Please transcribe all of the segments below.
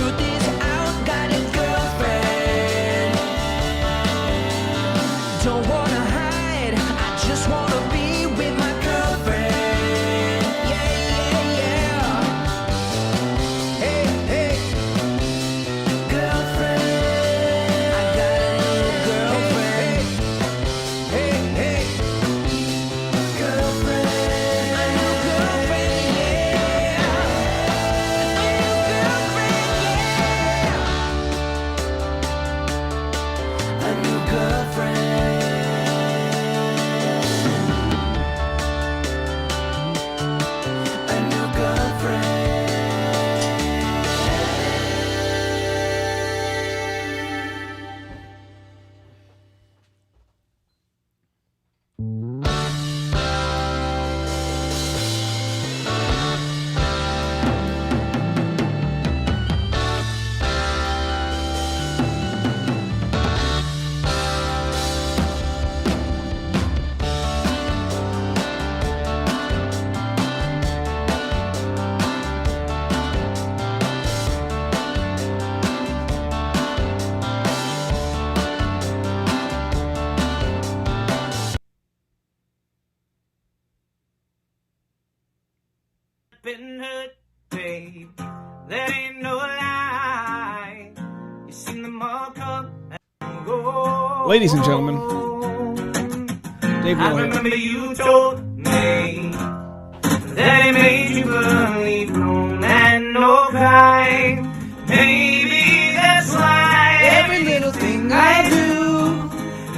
truth is out, got a girlfriend. Don't wanna hide, I just wanna be with my girlfriend. Yeah, yeah, yeah. Hey, hey. Girlfriend, I got a new girlfriend. Hey, hey. Girlfriend, a new girlfriend, yeah. A new girlfriend, a new girlfriend. Been hurt, babe. That ain't no lie. You seen them all come and go. Ladies and gentlemen, Dave I Neal here. remember you told me that it made you believe no man, no cry. Maybe that's why every little thing I do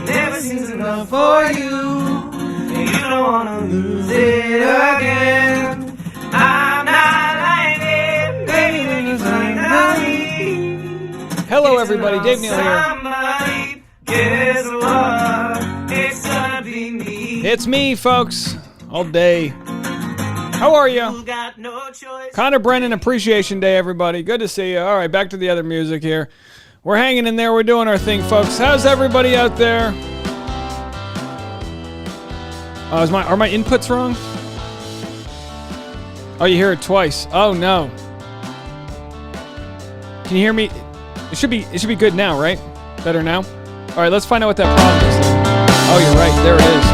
never seems enough for you. And you don't wanna lose it again. I'm not like it, baby, when you finally Hello, everybody. Dave Neal here. somebody, guess what? It's gonna be me. It's me, folks. All day. How are you? You got no choice. Connor Brennan Appreciation Day, everybody. Good to see you. All right, back to the other music here. We're hanging in there. We're doing our thing, folks. How's everybody out there? Are my inputs wrong? Oh, you hear it twice. Oh no. Can you hear me? It should be good now, right? Better now? All right, let's find out what that problem is then. Oh, you're right. There it is.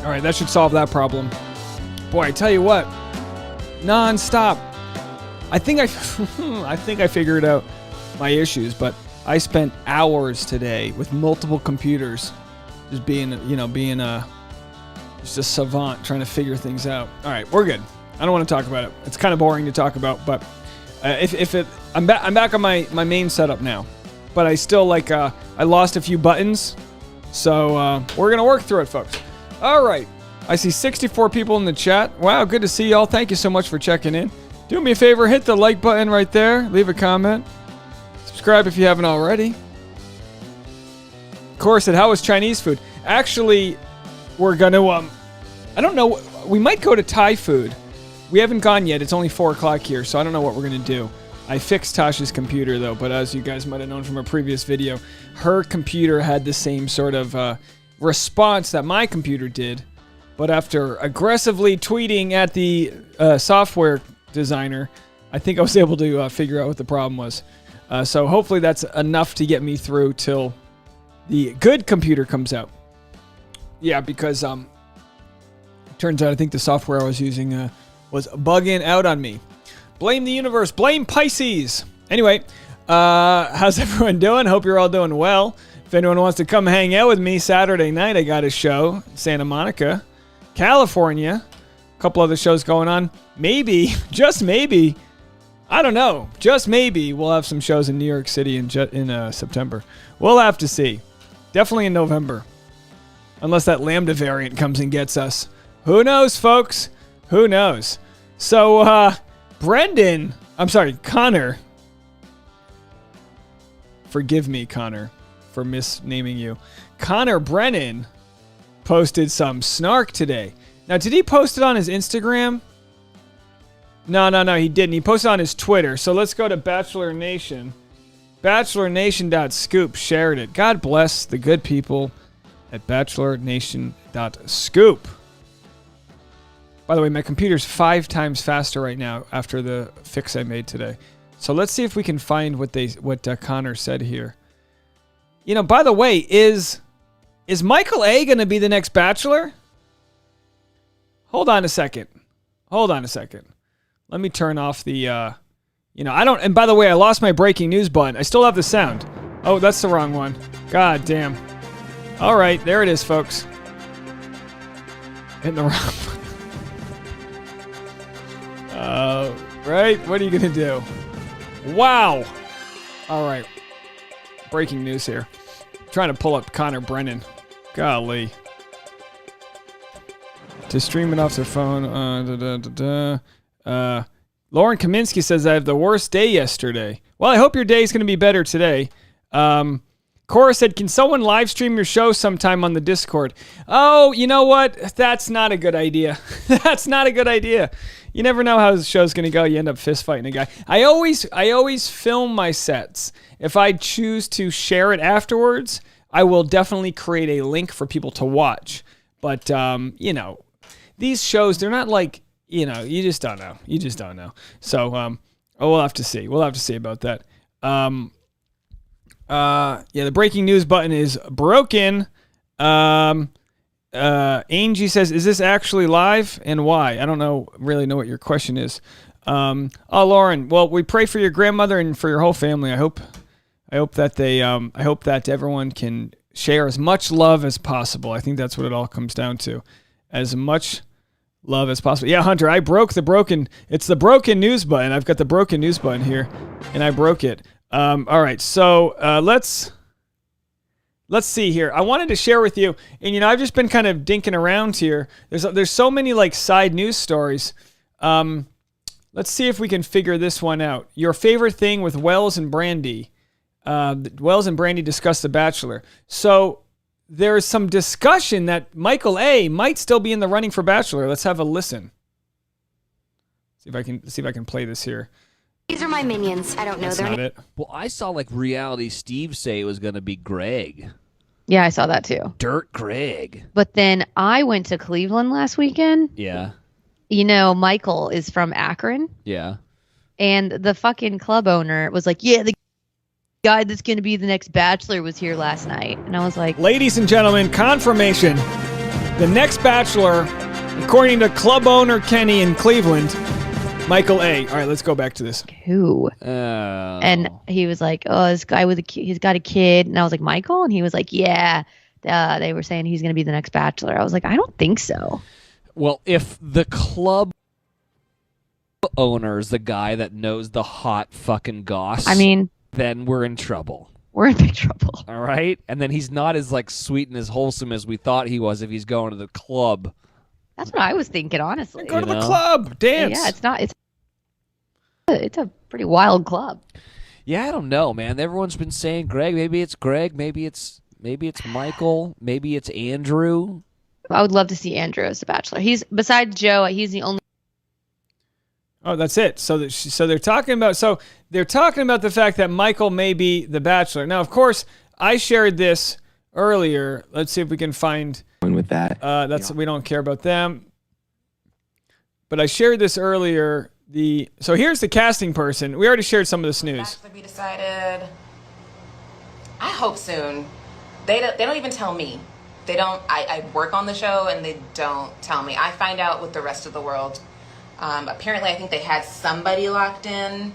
All right, that should solve that problem. Boy, I tell you what. Non-stop. I think I figured out my issues, but I spent hours today with multiple computers just being just a savant trying to figure things out. All right, we're good. I don't want to talk about it. It's kind of boring to talk about, but I'm back on my main setup now. But I still I lost a few buttons, so we're gonna work through it, folks. All right, I see 64 people in the chat. Wow, good to see y'all. Thank you so much for checking in. Do me a favor, hit the like button right there. Leave a comment. Subscribe if you haven't already. Of course, how was Chinese food? Actually, we're gonna I don't know. We might go to Thai food. We haven't gone yet. It's only 4 o'clock here, so I don't know what we're going to do. I fixed Tasha's computer, though, but as you guys might have known from a previous video, her computer had the same sort of response that my computer did, but after aggressively tweeting at the software designer, I think I was able to figure out what the problem was. So hopefully that's enough to get me through till the good computer comes out. Yeah, because turns out I think the software I was using was bugging out on me. Blame the universe. Blame Pisces. Anyway, how's everyone doing? Hope you're all doing well. If anyone wants to come hang out with me Saturday night, I got a show in Santa Monica, California. A couple other shows going on. Maybe, just maybe, I don't know, just maybe we'll have some shows in New York City in September. We'll have to see. Definitely in November. Unless that Lambda variant comes and gets us. Who knows, folks? Who knows? So, Connor. Forgive me, Connor, for misnaming you. Connor Brennan posted some snark today. Now, did he post it on his Instagram? No, he didn't. He posted on his Twitter. So let's go to Bachelor Nation. BachelorNation.scoop shared it. God bless the good people at BachelorNation.scoop. By the way, my computer's 5 times faster right now after the fix I made today. So let's see if we can find what Connor said here. You know, by the way, is Michael A going to be the next Bachelor? Hold on a second. Let me turn off the, I don't, and by the way, I lost my breaking news button. I still have the sound. Oh, that's the wrong one. God damn. All right, there it is, folks. Hitting the wrong one. Right? What are you going to do? Wow. All right. Breaking news here. Trying to pull up Connor Brennan. Golly. To stream it off their phone. Lauren Kaminsky says, I have the worst day yesterday. Well, I hope your day is going to be better today. Cora said, can someone live stream your show sometime on the Discord? Oh, you know what? That's not a good idea. That's not a good idea. You never know how the show's going to go. You end up fist fighting a guy. I always film my sets. If I choose to share it afterwards, I will definitely create a link for people to watch. But, these shows, they're not like, you just don't know. You just don't know. So, we'll have to see. We'll have to see about that. The breaking news button is broken. Angie says, is this actually live and why? I don't really know what your question is. Lauren, well, we pray for your grandmother and for your whole family. I hope that everyone can share as much love as possible. I think that's what it all comes down to. As much love as possible. Yeah, Hunter, I broke it's the broken news button. I've got the broken news button here and I broke it. All right, so let's see here. I wanted to share with you, and I've just been kind of dinking around here. There's so many like side news stories. Let's see if we can figure this one out. Your favorite thing with Wells and Brandy. Wells and Brandy discuss The Bachelor. So there is some discussion that Michael A. might still be in the running for Bachelor. Let's have a listen. See if I can play this here. These are my minions. I don't know their name. Well, I saw like Reality Steve say it was going to be Greg. Yeah, I saw that too. Dirt Greg. But then I went to Cleveland last weekend. Yeah. Michael is from Akron. Yeah. And the fucking club owner was like, yeah, the guy that's going to be the next Bachelor was here last night. And I was like, ladies and gentlemen, confirmation. The next Bachelor, according to club owner Kenny in Cleveland, Michael A. All right, let's go back to this. Who? And he was like, oh, this guy he's got a kid. And I was like, Michael? And he was like, yeah. They were saying he's going to be the next Bachelor. I was like, I don't think so. Well, if the club owner is the guy that knows the hot fucking goss, then we're in trouble. We're in big trouble. All right? And then he's not as like sweet and as wholesome as we thought he was if he's going to the club. That's what I was thinking, honestly. Go to the club, dance. Yeah, it's not. It's a pretty wild club. Yeah, I don't know, man. Everyone's been saying Greg. Maybe it's Greg. Maybe it's Michael. Maybe it's Andrew. I would love to see Andrew as the Bachelor. He's besides Joe. He's the only. Oh, that's it. So they're talking about the fact that Michael may be the Bachelor. Now, of course, I shared this earlier. Let's see if we can find. With that, we don't care about them. But I shared this earlier. So here's the casting person. We already shared some of this news. Bachelor be decided. I hope soon. They don't even tell me. They don't. I work on the show and they don't tell me. I find out with the rest of the world. Apparently, I think they had somebody locked in.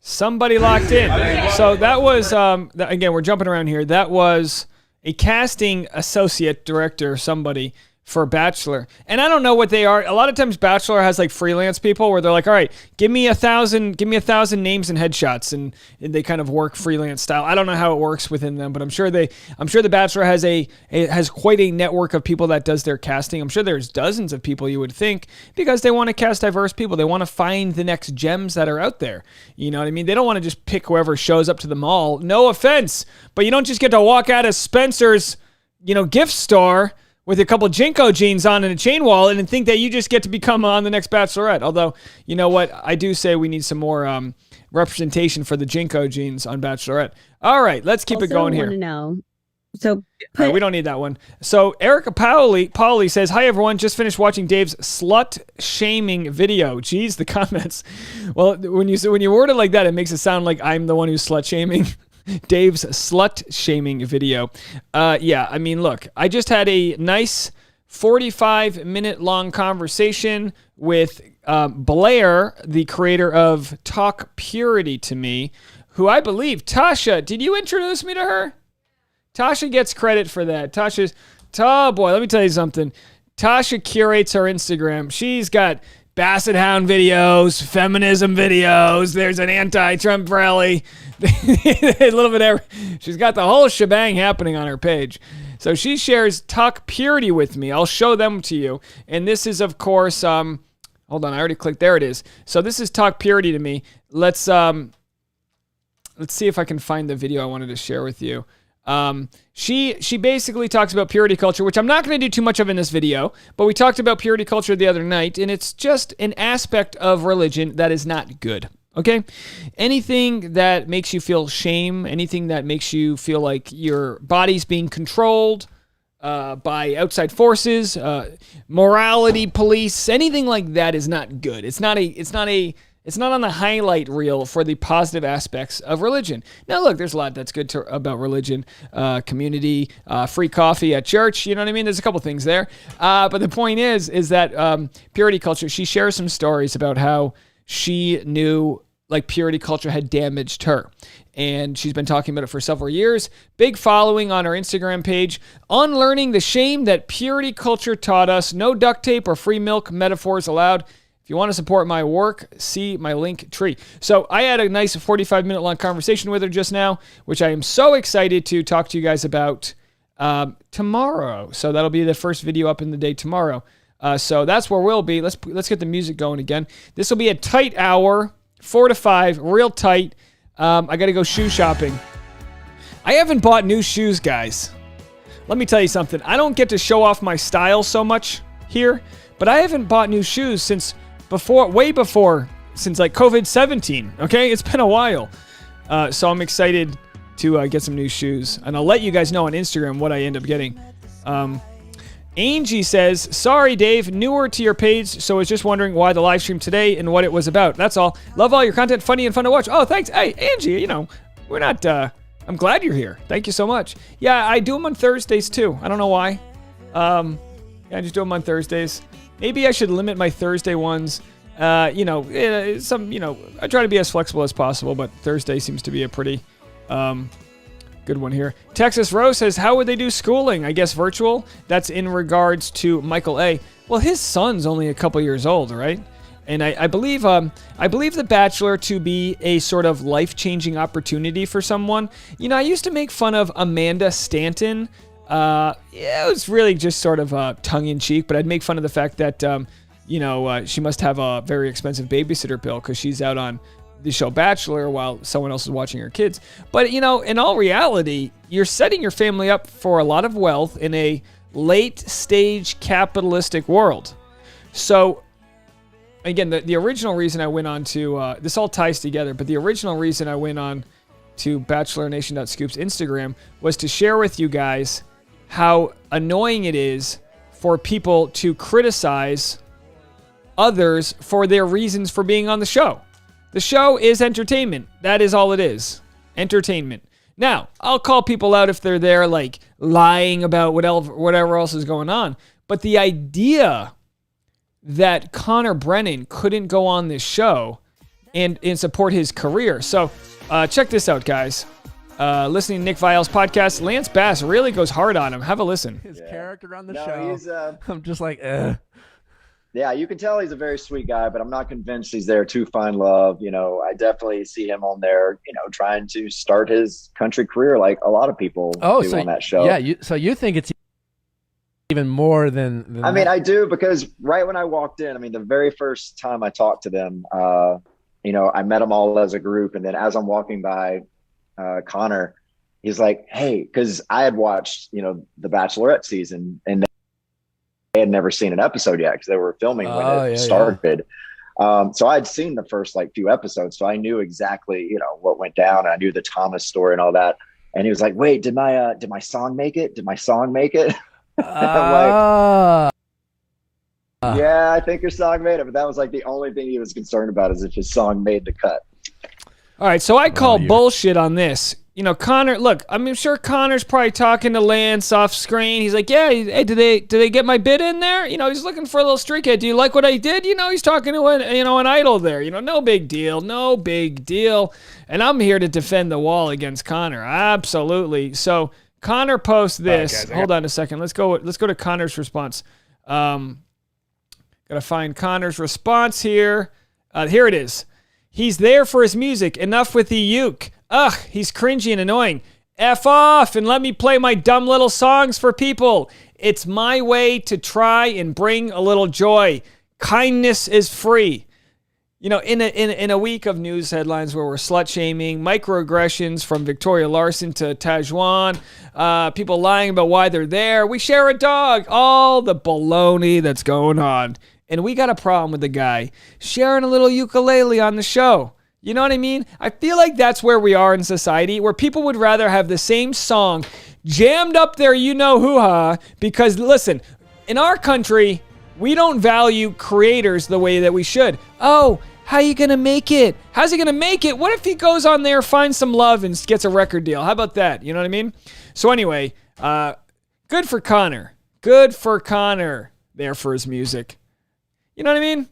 Somebody locked in. So that was again. We're jumping around here. That was a casting associate director, somebody for Bachelor. And I don't know what they are. A lot of times Bachelor has like freelance people where they're like, all right, give me 1,000 names and headshots, and they kind of work freelance style. I don't know how it works within them, but I'm sure the Bachelor has quite a network of people that does their casting. I'm sure there's dozens of people, you would think, because they want to cast diverse people. They want to find the next gems that are out there. You know what I mean? They don't want to just pick whoever shows up to the mall. No offense, but you don't just get to walk out of Spencer's, gift store with a couple of Jinko jeans on and a chain wallet and think that you just get to become on the next Bachelorette. Although, you know what? I do say we need some more representation for the Jinko jeans on Bachelorette. All right, let's keep it going here. I want to know, So All right, we don't need that one. So Erica Pauli says, "Hi everyone, just finished watching Dave's slut shaming video." Geez, the comments. Well, when you word it like that, it makes it sound like I'm the one who's slut shaming. Dave's slut shaming video. Yeah, I mean, look, I just had a nice 45-minute long conversation with Blair, the creator of Talk Purity to Me, who I believe, Tasha, did you introduce me to her? Tasha gets credit for that. Oh boy, let me tell you something. Tasha curates her Instagram. She's got Basset Hound videos, feminism videos. There's an anti-Trump rally. A little bit of she's got the whole shebang happening on her page. So she shares Talk Purity with me. I'll show them to you. And this is, of course, hold on, I already clicked. There it is. So this is Talk Purity to Me. Let's see if I can find the video I wanted to share with you. She basically talks about purity culture, which I'm not going to do too much of in this video, but we talked about purity culture the other night, and it's just an aspect of religion that is not good. Okay? Anything that makes you feel shame, anything that makes you feel like your body's being controlled by outside forces, morality police, anything like that is not good. It's not on the highlight reel for the positive aspects of religion. Now, look, there's a lot that's good about religion, community, free coffee at church. You know what I mean? There's a couple things there. But the point is that purity culture, she shares some stories about how she knew like purity culture had damaged her. And she's been talking about it for several years. Big following on her Instagram page. Unlearning the shame that purity culture taught us. No duct tape or free milk metaphors allowed. If you want to support my work, see my link tree. So I had a nice 45-minute long conversation with her just now, which I am so excited to talk to you guys about tomorrow. So that'll be the first video up in the day tomorrow. So that's where we'll be. Let's get the music going again. This will be a tight hour, 4 to 5, real tight. I got to go shoe shopping. I haven't bought new shoes, guys. Let me tell you something. I don't get to show off my style so much here, but I haven't bought new shoes since like COVID-17. Okay, it's been a while. So I'm excited to get some new shoes, and I'll let you guys know on Instagram what I end up getting. Angie says, "Sorry, Dave, newer to your page, so I was just wondering why the live stream today and what it was about. That's all. Love all your content, funny and fun to watch." Oh, thanks. Hey, Angie, we're not, I'm glad you're here. Thank you so much. Yeah, I do them on Thursdays too. I don't know why. I just do them on Thursdays. Maybe I should limit my Thursday ones. I try to be as flexible as possible, but Thursday seems to be a pretty, good one here. Texas Rose says, "How would they do schooling? I guess virtual." That's in regards to Michael A. Well, his son's only a couple years old, right? And I believe The Bachelor to be a sort of life-changing opportunity for someone. I used to make fun of Amanda Stanton. It was really just sort of tongue-in-cheek, but I'd make fun of the fact that, she must have a very expensive babysitter bill because she's out on the show Bachelor while someone else is watching her kids. But, in all reality, you're setting your family up for a lot of wealth in a late-stage capitalistic world. So, again, the original reason I went on to, this all ties together, but the original reason I went on to BachelorNation.Scoop's Instagram was to share with you guys how annoying it is for people to criticize others for their reasons for being on the show. The show is entertainment. That is all it is. Entertainment. Now, I'll call people out if they're there, like, lying about whatever else is going on. But the idea that Connor Brennan couldn't go on this show and support his career. So, check this out, guys. Listening to Nick Viall's podcast, Lance Bass really goes hard on him. Have a listen. His character on the show. I'm just like, Yeah, you can tell he's a very sweet guy, but I'm not convinced he's there to find love. I definitely see him on there, trying to start his country career like a lot of people do on that show. Yeah, so you think it's even more than I mean, I do, because right when I walked in, the very first time I talked to them, I met them all as a group, and then as I'm walking by Connor, he's like, "Hey," because I had watched, the Bachelorette season, and they had never seen an episode yet because they were filming when it started. Yeah. So I'd seen the first few episodes, so I knew exactly, what went down. I knew the Thomas story and all that. And he was like, wait, did my song make it? Did my song make it? Uh, Yeah, I think your song made it, but that was like the only thing he was concerned about, is if his song made the cut. All right, so I call bullshit on this. You know, Connor, look, I'm sure Connor's probably talking to Lance off screen. He's like, yeah, hey, did they get my bid in there? You know, he's looking for a little streak hit. Do you like what I did? You know, he's talking to an idol there. You know, no big deal. And I'm here to defend the wall against Connor. Absolutely. So Connor posts this. Right, guys, hold on a second. Let's go to Connor's response. Gotta find Connor's response here. Here it is. He's there for his music. Enough with the uke. Ugh, he's cringy and annoying. F off and let me play my dumb little songs for people. It's my way to try and bring a little joy. Kindness is free. You know, in a week of news headlines where we're slut-shaming, microaggressions from Victoria Larson to Tajwan, people lying about why they're there, we share a dog, all the baloney that's going on. And we got a problem with the guy sharing a little ukulele on the show. You know what I mean? I feel like that's where we are in society, where people would rather have the same song jammed up their you-know-hoo-ha, because, listen, in our country, we don't value creators the way that we should. Oh, how you gonna make it? How's he gonna make it? What if he goes on there, finds some love, and gets a record deal? How about that? You know what I mean? So anyway, good for Connor. Good for Connor there for his music. You know what I mean?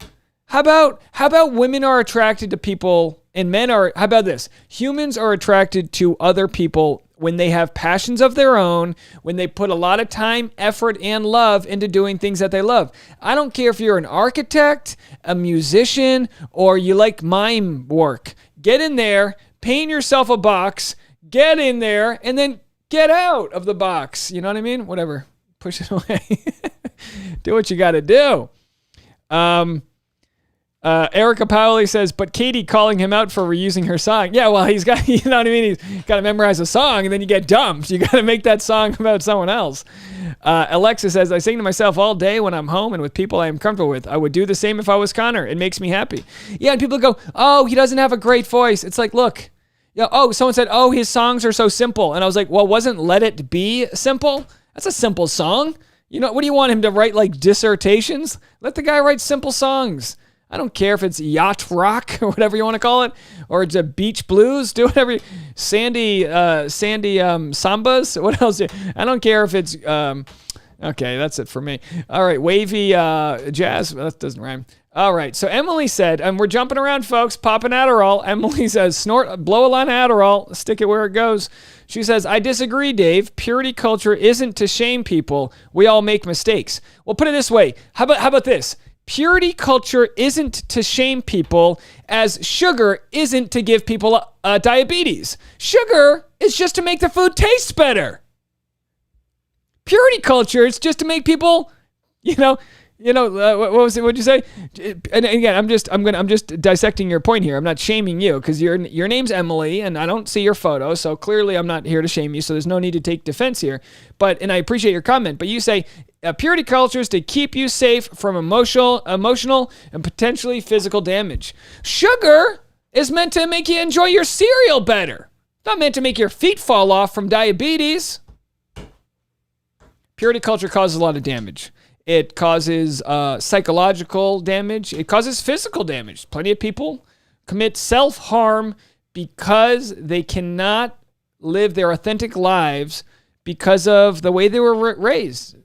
How about women are attracted to people and men are, how about this? Humans are attracted to other people when they have passions of their own, when they put a lot of time, effort, and love into doing things that they love. I don't care if you're an architect, a musician, or you like mime work. Get in there, paint yourself a box, get in there, and then get out of the box. You know what I mean? Whatever. Push it away. Do what you got to do. Erica Powley says, but Katie calling him out for reusing her song. Yeah, well, he's got, you know what I mean? He's got to memorize a song and then you get dumped. You got to make that song about someone else. Alexa says, I sing to myself all day when I'm home and with people I am comfortable with. I would do the same if I was Connor. It makes me happy. Yeah, and people go, oh, he doesn't have a great voice. It's like, look, someone said, oh, his songs are so simple. And I was like, well, wasn't Let It Be simple? That's a simple song. You know, what do you want him to write, like dissertations? Let the guy write simple songs. I don't care if it's yacht rock or whatever you want to call it, or it's a beach blues. Do whatever. Sandy sambas. What else? I don't care if it's. Okay, that's it for me. All right, wavy jazz. That doesn't rhyme. All right, so Emily said, and we're jumping around, folks, popping Adderall. Emily says, blow a line of Adderall, stick it where it goes. She says, I disagree, Dave. Purity culture isn't to shame people. We all make mistakes. Well, put it this way. How about this? Purity culture isn't to shame people, as sugar isn't to give people diabetes. Sugar is just to make the food taste better. Purity culture is just to make people, what was it? What'd you say? And again, I'm just dissecting your point here. I'm not shaming you because your name's Emily and I don't see your photo. So clearly I'm not here to shame you. So there's no need to take defense here. And I appreciate your comment, but you say purity culture is to keep you safe from emotional and potentially physical damage. Sugar is meant to make you enjoy your cereal better. It's not meant to make your feet fall off from diabetes. Purity culture causes a lot of damage. It causes psychological damage. It causes physical damage. Plenty of people commit self-harm because they cannot live their authentic lives because of the way they were raised,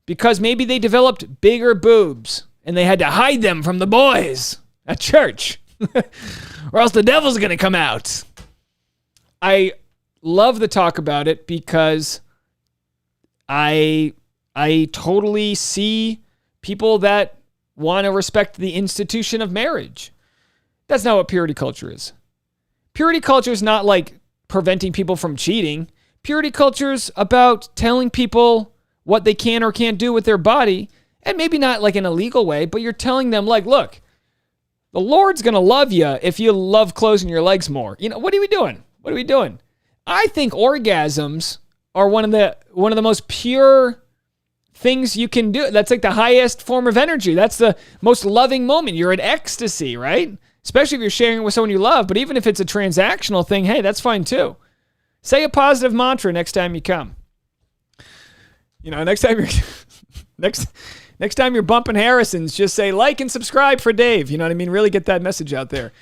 Because maybe they developed bigger boobs and they had to hide them from the boys at church or else the devil's going to come out. I love the talk about it because I totally see people that want to respect the institution of marriage. That's not what purity culture is. Purity culture is not like preventing people from cheating. Purity culture is about telling people what they can or can't do with their body, and maybe not like in a legal way, but you're telling them like, look, the Lord's going to love you if you love closing your legs more. What are we doing? What are we doing? I think orgasms are one of the most pure things you can do. That's like the highest form of energy. That's the most loving moment. You're in ecstasy, right? Especially if you're sharing it with someone you love. But even if it's a transactional thing, hey, that's fine too. Say a positive mantra next time you come. You know, next time you're next time you're bumping Harrison's, just say like and subscribe for Dave. You know what I mean? Really get that message out there.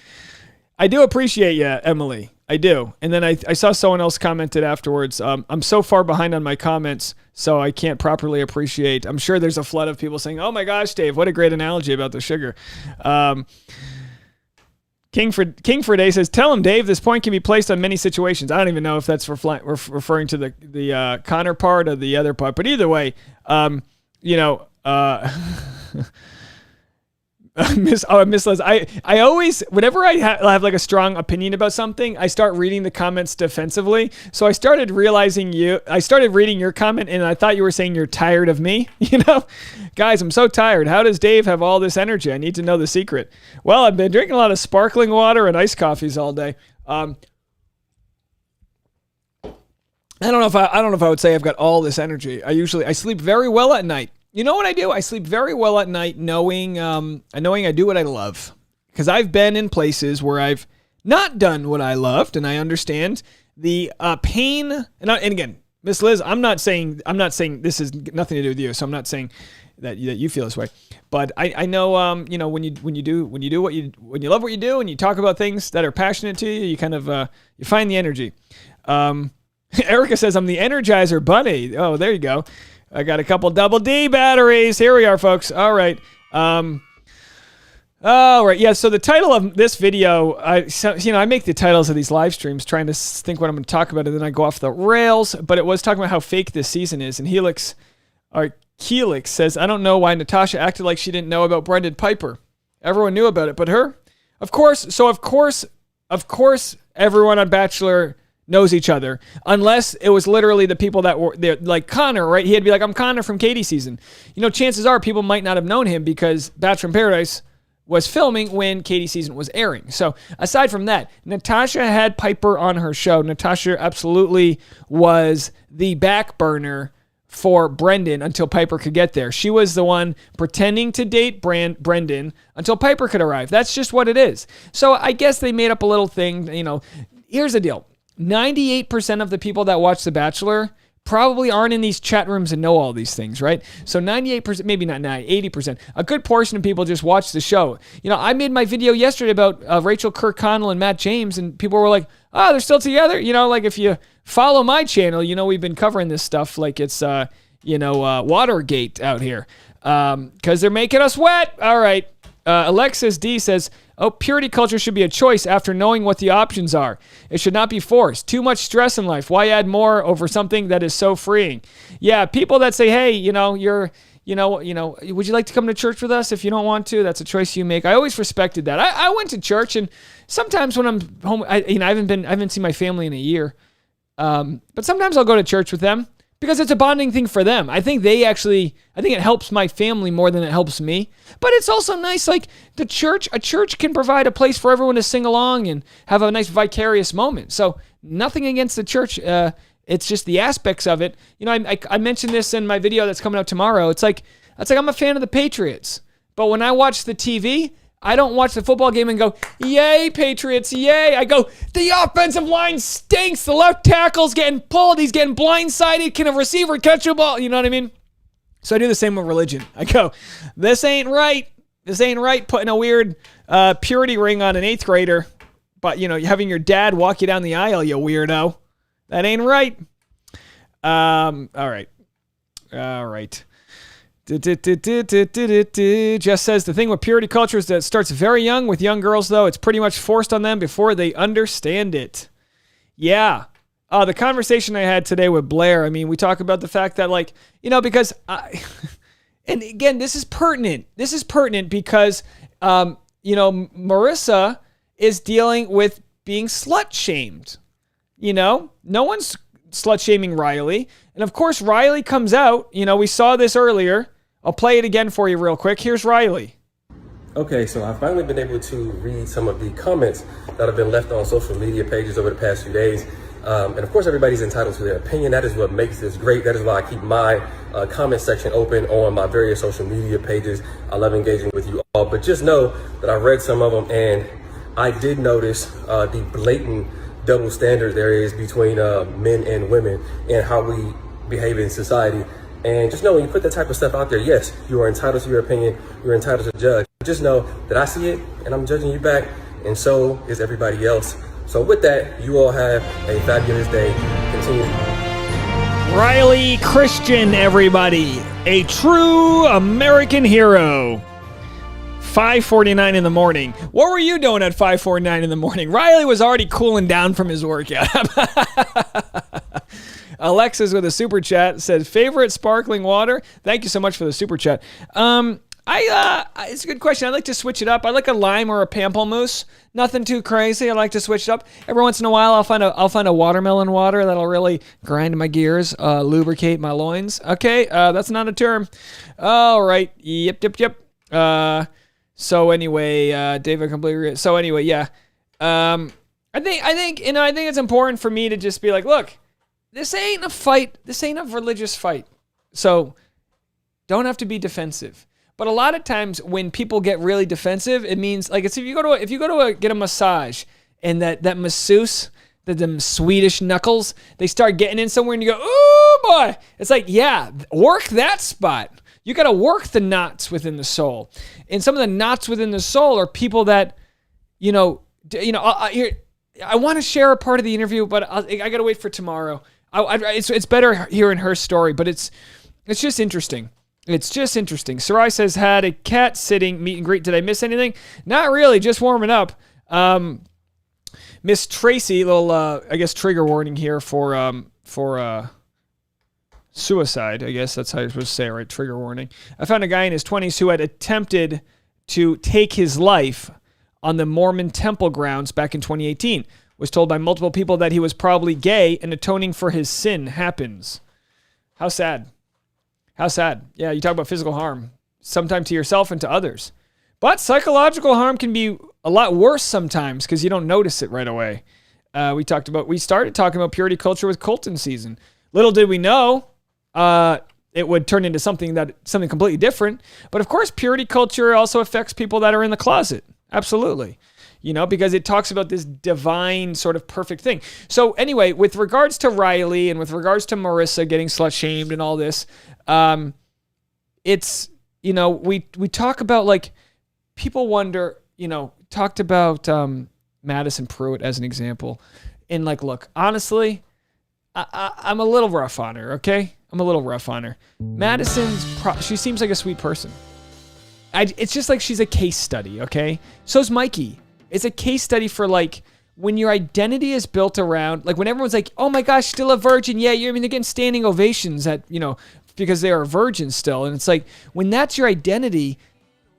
I do appreciate you, Emily. I do. And then I saw someone else commented afterwards. I'm so far behind on my comments, so I can't properly appreciate. I'm sure there's a flood of people saying, "Oh my gosh, Dave, what a great analogy about the sugar." King for Day says, "Tell him, Dave, this point can be placed on many situations." I don't even know if that's referring to the Connor part or the other part, but either way, Miss Liz, I always, whenever I have like a strong opinion about something, I start reading the comments defensively. So I started reading your comment, and I thought you were saying you're tired of me. You know, guys, I'm so tired. How does Dave have all this energy? I need to know the secret. Well, I've been drinking a lot of sparkling water and iced coffees all day. I don't know if I would say I've got all this energy. I sleep very well at night. You know what I do? I sleep very well at night knowing I do what I love. Because I've been in places where I've not done what I loved, and I understand the pain. And again, Miss Liz, I'm not saying this is nothing to do with you, so I'm not saying that you feel this way. But I know when you love what you do and you talk about things that are passionate to you, you kind of you find the energy. Erica says, "I'm the Energizer Bunny." Oh, there you go. I got a couple double D batteries. Here we are, folks. All right. All right. Yeah. So the title of this video, I make the titles of these live streams trying to think what I'm going to talk about, and then I go off the rails. But it was talking about how fake this season is. And Helix says, "I don't know why Natasha acted like she didn't know about Brendan Piper. Everyone knew about it, but her. Of course. So of course, everyone on Bachelor knows each other, unless it was literally the people that were there, like Connor, right? He'd be like, "I'm Connor from Katie season." You know, chances are people might not have known him because Bachelor in Paradise was filming when Katie season was airing. So aside from that, Natasha had Piper on her show. Natasha absolutely was the back burner for Brendan until Piper could get there. She was the one pretending to date Brendan until Piper could arrive. That's just what it is. So I guess they made up a little thing. You know, here's the deal. 98% of the people that watch The Bachelor probably aren't in these chat rooms and know all these things, right? So 98%, maybe not 80%, a good portion of people just watch the show. You know, I made my video yesterday about Rachel Kirkconnell and Matt James, and people were like, "Oh, they're still together." You know, like if you follow my channel, you know we've been covering this stuff like it's, Watergate out here. Because they're making us wet. All right. Alexis D says, "Oh, purity culture should be a choice after knowing what the options are. It should not be forced. Too much stress in life. Why add more over something that is so freeing?" Yeah, people that say, "Hey, would you like to come to church with us? If you don't want to, that's a choice you make." I always respected that. I went to church, and sometimes when I'm home, I haven't seen my family in a year. But sometimes I'll go to church with them because it's a bonding thing for them. I think it helps my family more than it helps me. But it's also nice, like a church can provide a place for everyone to sing along and have a nice vicarious moment. So nothing against the church. It's just the aspects of it. You know, I mentioned this in my video that's coming out tomorrow. It's like I'm a fan of the Patriots. But when I watch the TV, I don't watch the football game and go, "Yay, Patriots, yay." I go, "The offensive line stinks. The left tackle's getting pulled. He's getting blindsided. Can a receiver catch a ball?" You know what I mean? So I do the same with religion. I go, "This ain't right. This ain't right, putting a weird purity ring on an 8th grader. But, having your dad walk you down the aisle, you weirdo. That ain't right." All right. Jess says, "The thing with purity culture is that it starts very young. With young girls, though, it's pretty much forced on them before they understand it." Yeah. The conversation I had today with Blair, I mean, we talk about the fact that, because and again, this is pertinent. This is pertinent because, Marissa is dealing with being slut-shamed. No one's slut-shaming Riley. And, of course, Riley comes out. We saw this earlier. I'll play it again for you real quick. Here's Riley. Okay, so I've finally been able to read some of the comments that have been left on social media pages over the past few days. And of course, everybody's entitled to their opinion. That is what makes this great. That is why I keep my comment section open on my various social media pages. I love engaging with you all, but just know that I read some of them and I did notice the blatant double standard there is between men and women and how we behave in society. And just know when you put that type of stuff out there, yes, you are entitled to your opinion. You're entitled to judge. Just know that I see it and I'm judging you back, and so is everybody else. So with that, you all have a fabulous day. Continue. Riley Christian, everybody. A true American hero. 5:49 in the morning. What were you doing at 5:49 in the morning? Riley was already cooling down from his workout. Alexis with a super chat says, favorite sparkling water? Thank you so much for the super chat. It's a good question. I like to switch it up. I like a lime or a pamplemousse. Nothing too crazy. I like to switch it up. Every once in a while, I'll find a watermelon water that'll really grind my gears, lubricate my loins. Okay, that's not a term. All right. Yep. So anyway, David completely. So anyway, yeah. I think it's important for me to just be like, look, this ain't a fight. This ain't a religious fight. So don't have to be defensive. But a lot of times when people get really defensive, it means like it's if you go to get a massage and that masseuse, them Swedish knuckles, they start getting in somewhere and you go, oh boy. It's like, yeah, work that spot. You got to work the knots within the soul. And some of the knots within the soul are people that, I want to share a part of the interview, but I got to wait for tomorrow. It's better hearing her story, but it's just interesting. It's just interesting. Sarai says, had a cat sitting meet and greet. Did I miss anything? Not really, just warming up. Miss Tracy, little, I guess, trigger warning here for suicide. I guess that's how you're supposed to say it, right? Trigger warning. I found a guy in his 20s who had attempted to take his life on the Mormon temple grounds back in 2018. Was told by multiple people that he was probably gay and atoning for his sin happens. How sad. How sad. Yeah, you talk about physical harm, sometimes to yourself and to others. But psychological harm can be a lot worse sometimes because you don't notice it right away. We started talking about purity culture with Colton season. Little did we know it would turn into something completely different. But of course, purity culture also affects people that are in the closet. Absolutely. Because it talks about this divine sort of perfect thing. So anyway, with regards to Riley and with regards to Marissa getting slut-shamed and all this, it's, we talk about, like, people wonder, talked about Madison Pruitt as an example. And, like, look, honestly, I'm a little rough on her, okay? I'm a little rough on her. She seems like a sweet person. It's just like she's a case study, okay? So's Mikey. It's a case study for, like, when your identity is built around, like, when everyone's like, oh my gosh, still a virgin. Yeah, they're getting standing ovations because they are virgins still. And it's like, when that's your identity,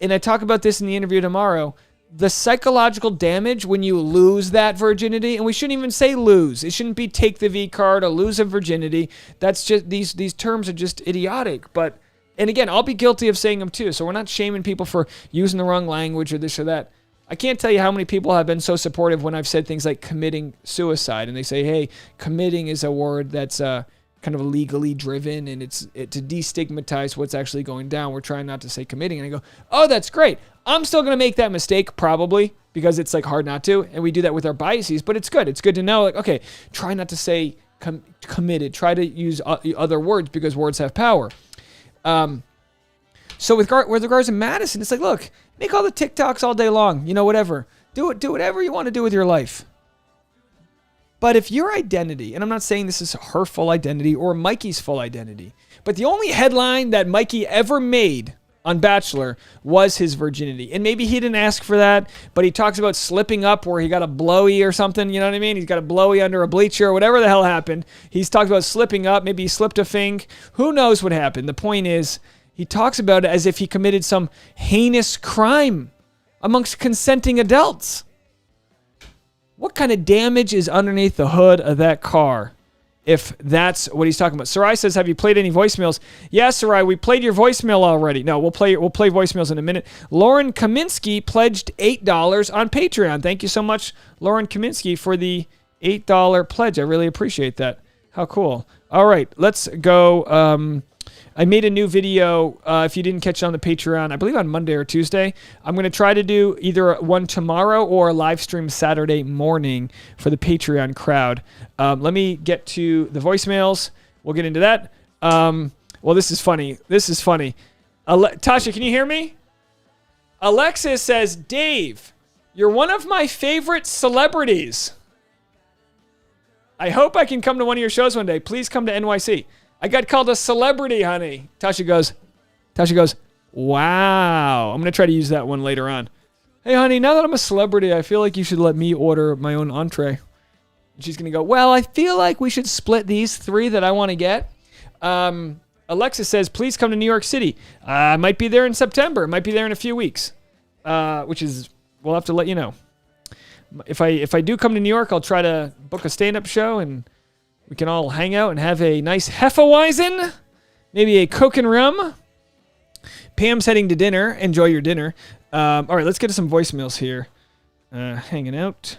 and I talk about this in the interview tomorrow, the psychological damage when you lose that virginity, and we shouldn't even say lose. It shouldn't be take the V card or lose a virginity. That's just, these terms are just idiotic. But, and again, I'll be guilty of saying them too. So we're not shaming people for using the wrong language or this or that. I can't tell you how many people have been so supportive when I've said things like committing suicide, and they say, hey, committing is a word that's kind of legally driven, and it's to destigmatize what's actually going down. We're trying not to say committing. And I go, oh, that's great. I'm still going to make that mistake probably because it's like hard not to, and we do that with our biases, but it's good. It's good to know, like, okay, try not to say committed. Try to use other words because words have power. So with regards to Madison, it's like, look, make all the TikToks all day long, whatever. Do whatever you want to do with your life. But if your identity, and I'm not saying this is her full identity or Mikey's full identity, but the only headline that Mikey ever made on Bachelor was his virginity. And maybe he didn't ask for that, but he talks about slipping up where he got a blowy or something, you know what I mean? He's got a blowy under a bleacher or whatever the hell happened. He's talked about slipping up, maybe he slipped a fink. Who knows what happened? The point is, he talks about it as if he committed some heinous crime amongst consenting adults. What kind of damage is underneath the hood of that car if that's what he's talking about? Sarai says, have you played any voicemails? Yeah, Sarai, we played your voicemail already. No, we'll play voicemails in a minute. Lauren Kaminsky pledged $8 on Patreon. Thank you so much, Lauren Kaminsky, for the $8 pledge. I really appreciate that. How cool. All right, let's go. I made a new video. If you didn't catch it on the Patreon, I believe on Monday or Tuesday. I'm going to try to do either one tomorrow or a live stream Saturday morning for the Patreon crowd. Let me get to the voicemails. We'll get into that. Well, this is funny. Tasha, can you hear me? Alexis says, Dave, you're one of my favorite celebrities. I hope I can come to one of your shows one day. Please come to NYC. I got called a celebrity, honey. Tasha goes, wow. I'm going to try to use that one later on. Hey, honey, now that I'm a celebrity, I feel like you should let me order my own entree. And she's going to go, well, I feel like we should split these 3 that I want to get. Alexa says, please come to New York City. I might be there in September. Might be there in a few weeks, which is, we'll have to let you know. If I do come to New York, I'll try to book a stand-up show, and we can all hang out and have a nice Hefeweizen, maybe a Coke and rum. Pam's heading to dinner. Enjoy your dinner. All right, let's get to some voicemails here. Hanging out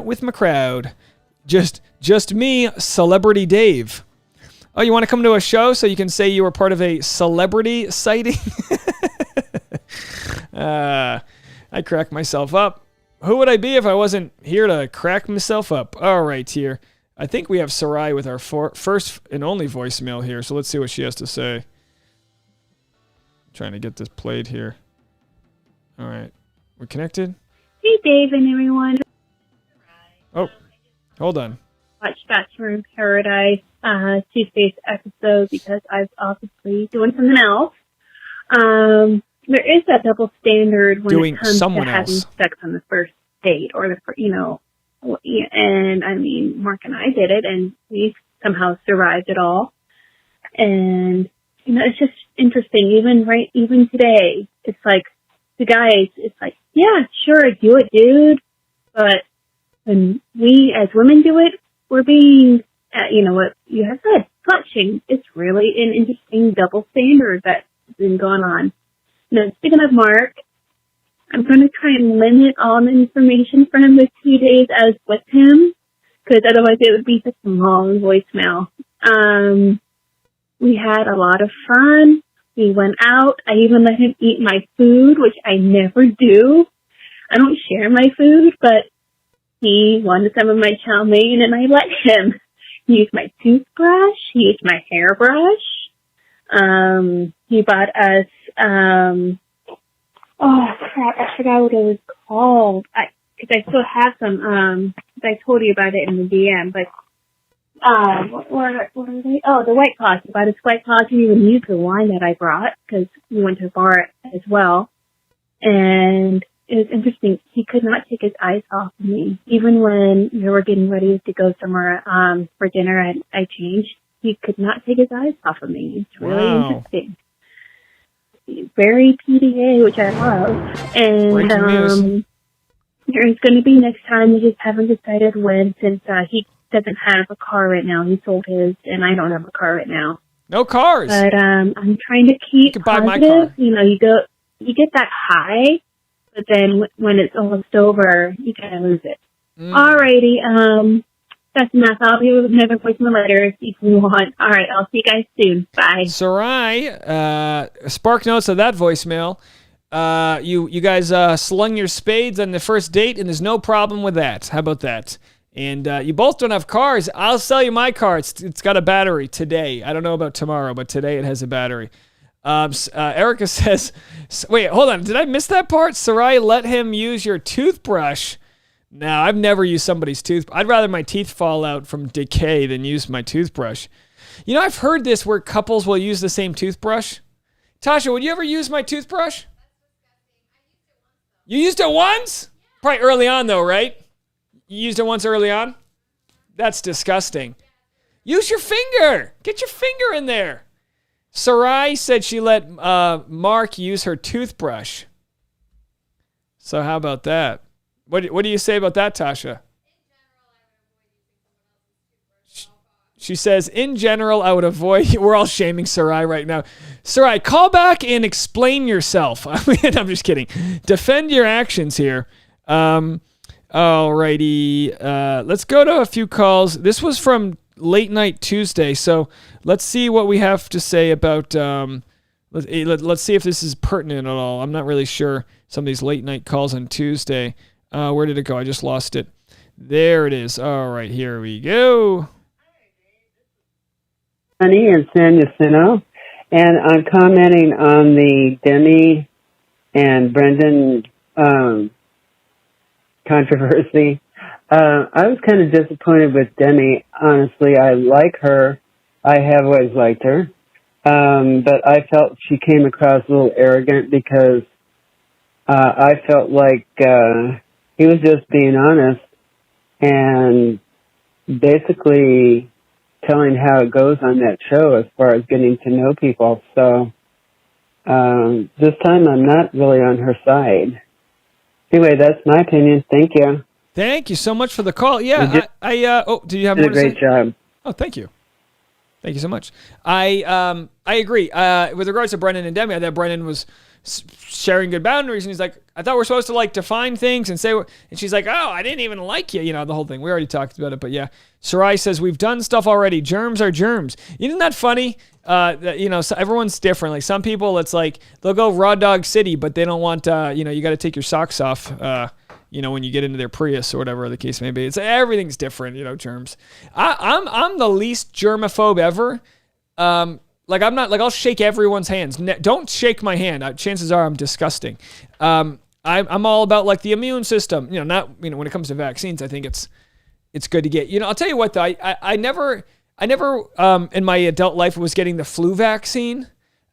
with my crowd. Just me, Celebrity Dave. Oh, you want to come to a show so you can say you were part of a celebrity sighting? I crack myself up. Who would I be if I wasn't here to crack myself up? All right, here. I think we have Sarai with our first and only voicemail here, so let's see what she has to say. Trying to get this played here. All right. We're connected? Hey, Dave and everyone. Oh, hold on. Watch Bachelor in Paradise Tuesday's episode because I was obviously doing something else. There is that double standard when it comes to having sex on the first date or and I mean, Mark and I did it and we somehow survived it all. And, it's just interesting. Even today, it's like the guys, it's like, yeah, sure, do it, dude. But when we as women do it, we're being, what you have said, slut-shamed. It's really an interesting double standard that's been going on. Speaking of Mark, I'm going to try and limit all the information from the 2 days I was with him, because otherwise it would be such a long voicemail. We had a lot of fun. We went out. I even let him eat my food, which I never do. I don't share my food, but he wanted some of my chow mein, and I let him. He used my toothbrush. He used my hairbrush. He bought us, oh crap, I forgot what it was called. Cause I still have some, I told you about it in the DM, but, what are they? Oh, the White Claws. He bought us White Claws. He even used the wine that I brought, cause we went to a bar as well. And it was interesting. He could not take his eyes off of me. Even when we were getting ready to go somewhere, for dinner and I changed, he could not take his eyes off of me. It's really interesting. Very PDA, which I love. And there's going to be next time. We just haven't decided when, since he doesn't have a car right now. He sold his, and I don't have a car right now. No cars. But I'm trying to keep positive. Buy my car. You get that high, but then when it's almost over, you kind of lose it. Alrighty. That's enough. I'll be with another voicemail later if you want. All right. I'll see you guys soon. Bye. Sarai, spark notes of that voicemail. You guys slung your spades on the first date, and there's no problem with that. How about that? And you both don't have cars. I'll sell you my car. It's got a battery today. I don't know about tomorrow, but today it has a battery. Erica says, wait, hold on. Did I miss that part? Sarai, let him use your toothbrush. No, I've never used somebody's toothbrush. I'd rather my teeth fall out from decay than use my toothbrush. I've heard this where couples will use the same toothbrush. Tasha, would you ever use my toothbrush? You used it once? Probably early on, though, right? You used it once early on? That's disgusting. Use your finger. Get your finger in there. Sarai said she let Mark use her toothbrush. So how about that? What do you say about that, Tasha? She says, in general, I would avoid... We're all shaming Sarai right now. Sarai, call back and explain yourself. I'm just kidding. Defend your actions here. Alrighty. Let's go to a few calls. This was from late night Tuesday. So let's see what we have to say about. Let's see if this is pertinent at all. I'm not really sure. Some of these late night calls on Tuesday. Where did it go? I just lost it. There it is. All right, here we go. Honey and San Jacinto, and I'm commenting on the Demi and Brendan controversy. I was kind of disappointed with Demi. Honestly, I like her. I have always liked her. But I felt she came across a little arrogant because I felt like he was just being honest and basically telling how it goes on that show as far as getting to know people. So this time I'm not really on her side. Anyway, that's my opinion. Thank you. Thank you so much for the call. Yeah, do you have more to say? Did a great job. Oh, thank you. Thank you so much. I agree. With regards to Brennan and Demi, I thought Brennan was sharing good boundaries, and he's like, I thought we're supposed to like define things and say what, and she's like, oh, I didn't even like you, the whole thing. We already talked about it, but yeah. Sarai says, we've done stuff already. Germs are germs. Isn't that funny? That, so everyone's different. Like some people, it's like they'll go raw dog city, but they don't want, you got to take your socks off, when you get into their Prius or whatever the case may be. It's everything's different, germs. I'm the least germaphobe ever. I'm not like I'll shake everyone's hands. Don't shake my hand. Chances are I'm disgusting. I'm all about like the immune system. Not when it comes to vaccines, I think it's good to get. I'll tell you what though. I never in my adult life was getting the flu vaccine.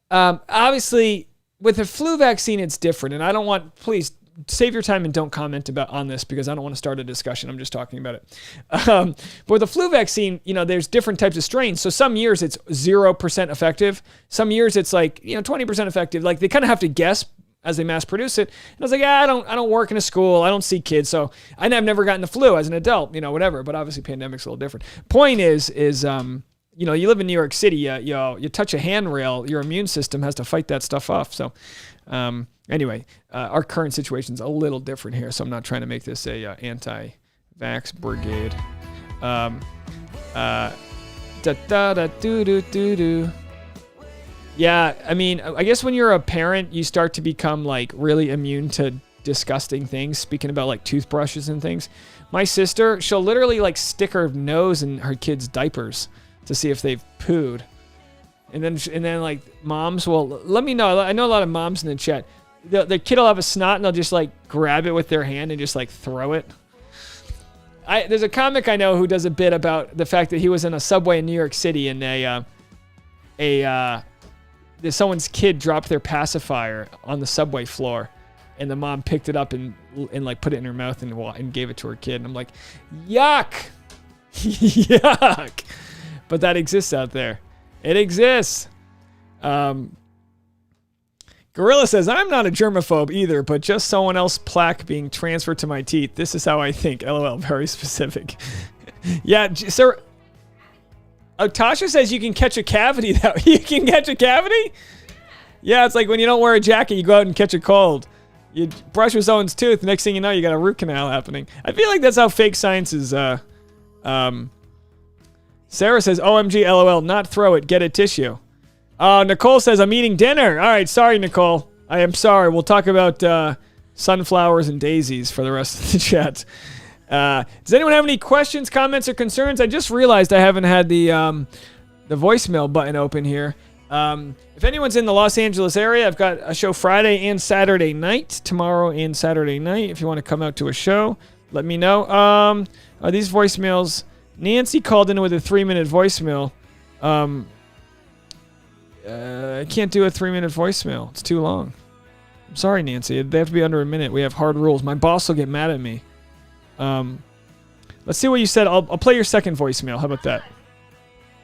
Obviously, with the flu vaccine, it's different, and I don't want. Please save your time and don't comment on this because I don't want to start a discussion. I'm just talking about it. But with the flu vaccine, there's different types of strains. So some years it's 0% effective. Some years it's like, 20% effective. Like they kind of have to guess as they mass produce it. And I was like, I don't work in a school. I don't see kids. So I've never gotten the flu as an adult, whatever. But obviously pandemic's a little different. Point is, you live in New York City, you touch a handrail, your immune system has to fight that stuff off. So, anyway, our current situation's a little different here, so I'm not trying to make this a anti-vax brigade. Yeah, I mean, I guess when you're a parent, you start to become like really immune to disgusting things. Speaking about like toothbrushes and things, my sister, she'll literally like stick her nose in her kids' diapers to see if they've pooed. And then like moms will let me know. I know a lot of moms in the chat. The kid will have a snot and they'll just like grab it with their hand and just like throw it. There's a comic I know who does a bit about the fact that he was in a subway in New York City and someone's kid dropped their pacifier on the subway floor, and the mom picked it up and like put it in her mouth and gave it to her kid. And I'm like, yuck, yuck. But that exists out there. It exists. Gorilla says, I'm not a germaphobe either, but just someone else's plaque being transferred to my teeth. This is how I think. LOL, very specific. Yeah, sir. Tasha says you can catch a cavity. You can catch a cavity? Yeah, it's like when you don't wear a jacket, you go out and catch a cold. You brush with someone's tooth, next thing you know, you got a root canal happening. I feel like that's how fake science is. Sarah says, OMG, LOL, not throw it, get a tissue. Nicole says, I'm eating dinner. All right, sorry, Nicole. I am sorry. We'll talk about sunflowers and daisies for the rest of the chat. Does anyone have any questions, comments, or concerns? I just realized I haven't had the voicemail button open here. If anyone's in the Los Angeles area, I've got a show Friday and Saturday night, tomorrow and Saturday night. If you want to come out to a show, let me know. Are these voicemails? Nancy called in with a 3-minute voicemail. I can't do a 3-minute voicemail. It's too long. I'm sorry, Nancy. They have to be under a minute. We have hard rules. My boss will get mad at me. Let's see what you said. I'll play your second voicemail. How about that?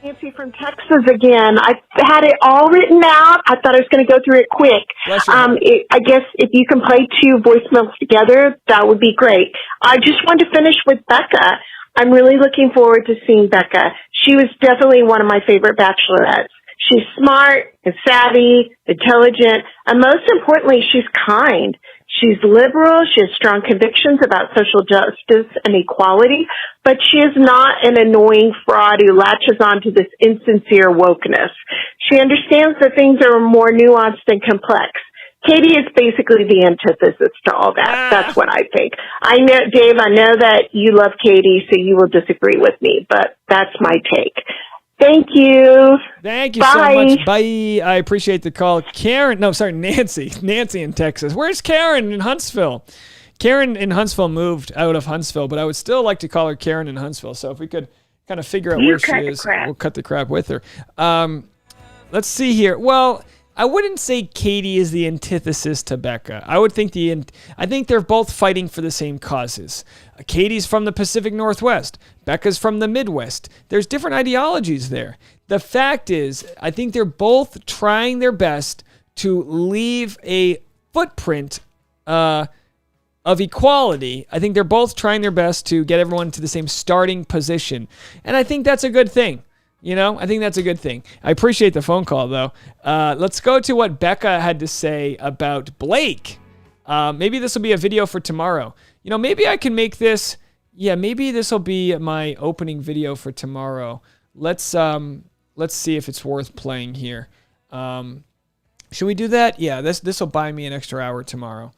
Nancy from Texas again. I had it all written out. I thought I was going to go through it quick. I guess if you can play 2 voicemails together, that would be great. I just wanted to finish with Becca. I'm really looking forward to seeing Becca. She was definitely one of my favorite bachelorettes. She's smart and savvy, intelligent, and most importantly, she's kind. She's liberal. She has strong convictions about social justice and equality. but she is not an annoying fraud who latches onto this insincere wokeness. She understands that things are more nuanced and complex. Katie is basically the antithesis to all that. That's what I think. I know, Dave, I know that you love Katie, so you will disagree with me, but that's my take. Thank you. Thank you Bye. so much. Bye. I appreciate the call. Nancy. Nancy in Texas. Where's Karen in Huntsville? Karen in Huntsville moved out of Huntsville, but I would still like to call her Karen in Huntsville. So if we could kind of figure out where she is, we'll cut the crap with her. Let's see here. Well, I wouldn't say Katie is the antithesis to Becca. I think they're both fighting for the same causes. Katie's from the Pacific Northwest. Becca's from the Midwest. There's different ideologies there. The fact is, I think they're both trying their best to leave a footprint of equality. I think they're both trying their best to get everyone to the same starting position. And I think that's a good thing. I think that's a good thing. I appreciate the phone call, though. Let's go to what Becca had to say about Blake. Maybe this will be a video for tomorrow. Maybe I can make this. Yeah, maybe this will be my opening video for tomorrow. Let's see if it's worth playing here. Should we do that? Yeah, this will buy me an extra hour tomorrow.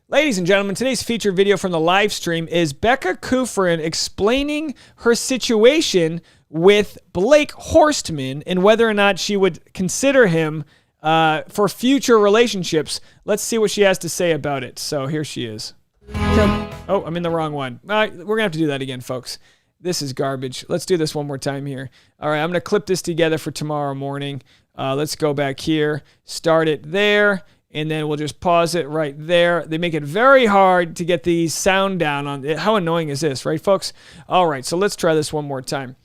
Ladies and gentlemen, today's featured video from the live stream is Becca Kufrin explaining her situation with Blake Horstman and whether or not she would consider him for future relationships. Let's see what she has to say about it. So here she is. Oh, I'm in the wrong one. We're going to have to do that again, folks. This is garbage. Let's do this one more time here. All right, I'm going to clip this together for tomorrow morning. Let's go back here, start it there, and then we'll just pause it right there. They make it very hard to get the sound down on it. How annoying is this, right, folks? All right, so let's try this one more time.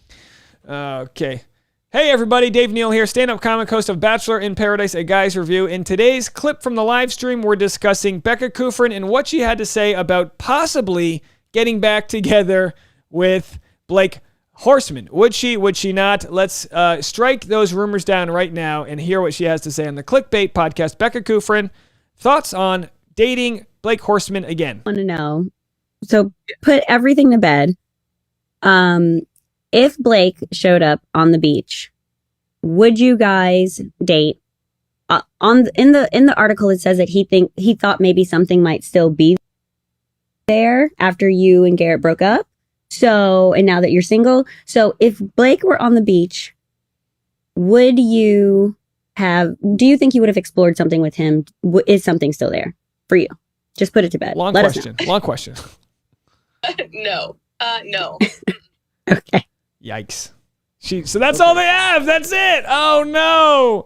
Okay. Hey, everybody. Dave Neal here, stand-up comic, host of Bachelor in Paradise, a guy's review. In today's clip from the live stream, we're discussing Becca Kufrin and what she had to say about possibly getting back together with Blake Horstman. Would she not? Let's strike those rumors down right now and hear what she has to say on the Clickbait podcast. Becca Kufrin, thoughts on dating Blake Horstman again? I want to know. So put everything to bed. If Blake showed up on the beach, would you guys date? In the article, it says that he thought maybe something might still be there after you and Garrett broke up. So, and now that you're single, so if Blake were on the beach, do you think you would have explored something with him? Is something still there for you? Just put it to bed. Long question. No. No. Okay. Yikes. So that's all they have. That's it. Oh, no.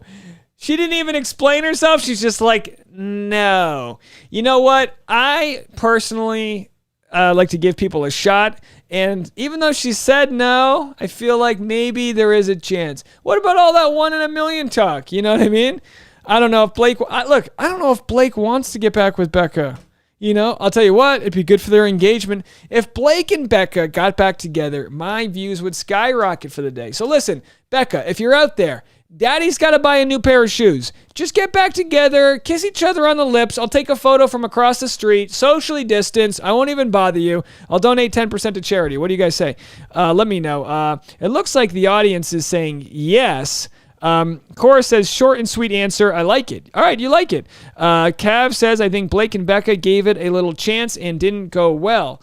She didn't even explain herself. She's just like, no. You know what? I personally like to give people a shot. And even though she said no, I feel like maybe there is a chance. What about all that 1 in a million talk? You know what I mean? I don't know if Blake... I don't know if Blake wants to get back with Becca. I'll tell you what, it'd be good for their engagement. If Blake and Becca got back together, my views would skyrocket for the day. So listen, Becca, if you're out there, Daddy's got to buy a new pair of shoes. Just get back together, kiss each other on the lips. I'll take a photo from across the street, socially distanced. I won't even bother you. I'll donate 10% to charity. What do you guys say? Let me know. It looks like the audience is saying yes. Cora says, short and sweet answer. I like it. All right, you like it. Cav says, I think Blake and Becca gave it a little chance and didn't go well.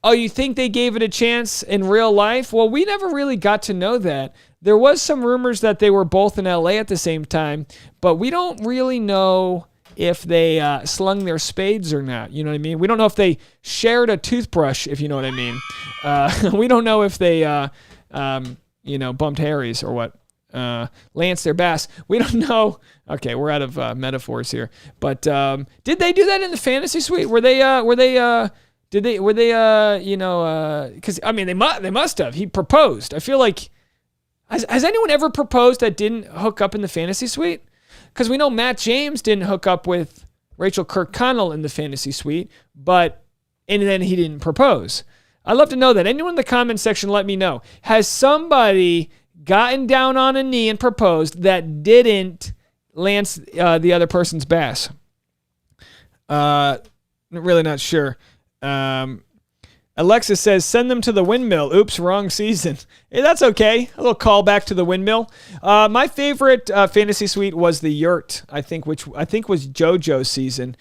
Oh, you think they gave it a chance in real life? Well, we never really got to know that. There was some rumors that they were both in LA at the same time, but we don't really know if they slung their spades or not. You know what I mean? We don't know if they shared a toothbrush, if you know what I mean. We don't know if they, bumped Harry's or what. Lance their bass. We don't know. Okay, we're out of metaphors here. But did they do that in the fantasy suite? Because I mean, they must have. He proposed. I feel like has anyone ever proposed that didn't hook up in the fantasy suite? Because we know Matt James didn't hook up with Rachel Kirkconnell in the fantasy suite, and then he didn't propose. I'd love to know that. Anyone in the comment section, let me know. Has somebody gotten down on a knee and proposed that didn't lance the other person's bass? Really not sure. Alexa says, send them to the windmill. Oops, wrong season. Hey, that's okay. A little callback to the windmill. My favorite fantasy suite was the yurt, which I think was JoJo's season.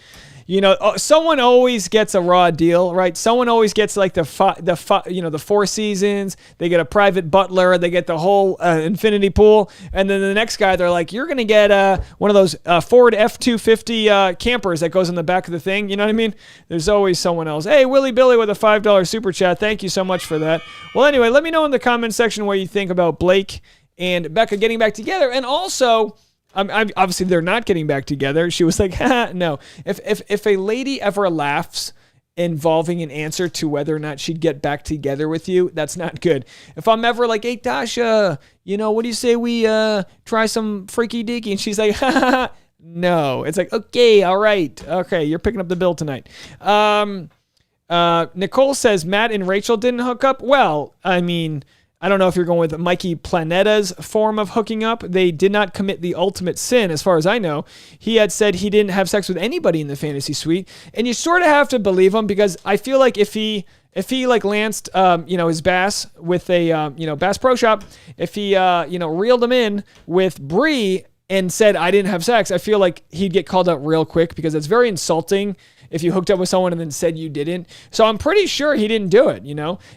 You know, someone always gets a raw deal, right? Someone always gets like the 4 seasons. They get a private butler. They get the whole infinity pool. And then the next guy, they're like, you're going to get one of those Ford F-250 campers that goes in the back of the thing. You know what I mean? There's always someone else. Hey, Willie Billy with a $5 super chat. Thank you so much for that. Well, anyway, let me know in the comment section what you think about Blake and Becca getting back together. And also, obviously they're not getting back together. She was like, no. If a lady ever laughs involving an answer to whether or not she'd get back together with you, that's not good. If I'm ever like, hey, Tasha, what do you say we try some freaky deaky? And she's like, no. It's like, okay, all right. Okay, you're picking up the bill tonight. Nicole says Matt and Rachel didn't hook up. Well, I mean, I don't know if you're going with Mikey Planetta's form of hooking up. They did not commit the ultimate sin, as far as I know. He had said he didn't have sex with anybody in the fantasy suite, and you sort of have to believe him, because I feel like if he like lanced his Bass with a Bass Pro Shop, if he reeled him in with Bree and said I didn't have sex, I feel like he'd get called out real quick, because it's very insulting if you hooked up with someone and then said you didn't. So I'm pretty sure he didn't do it,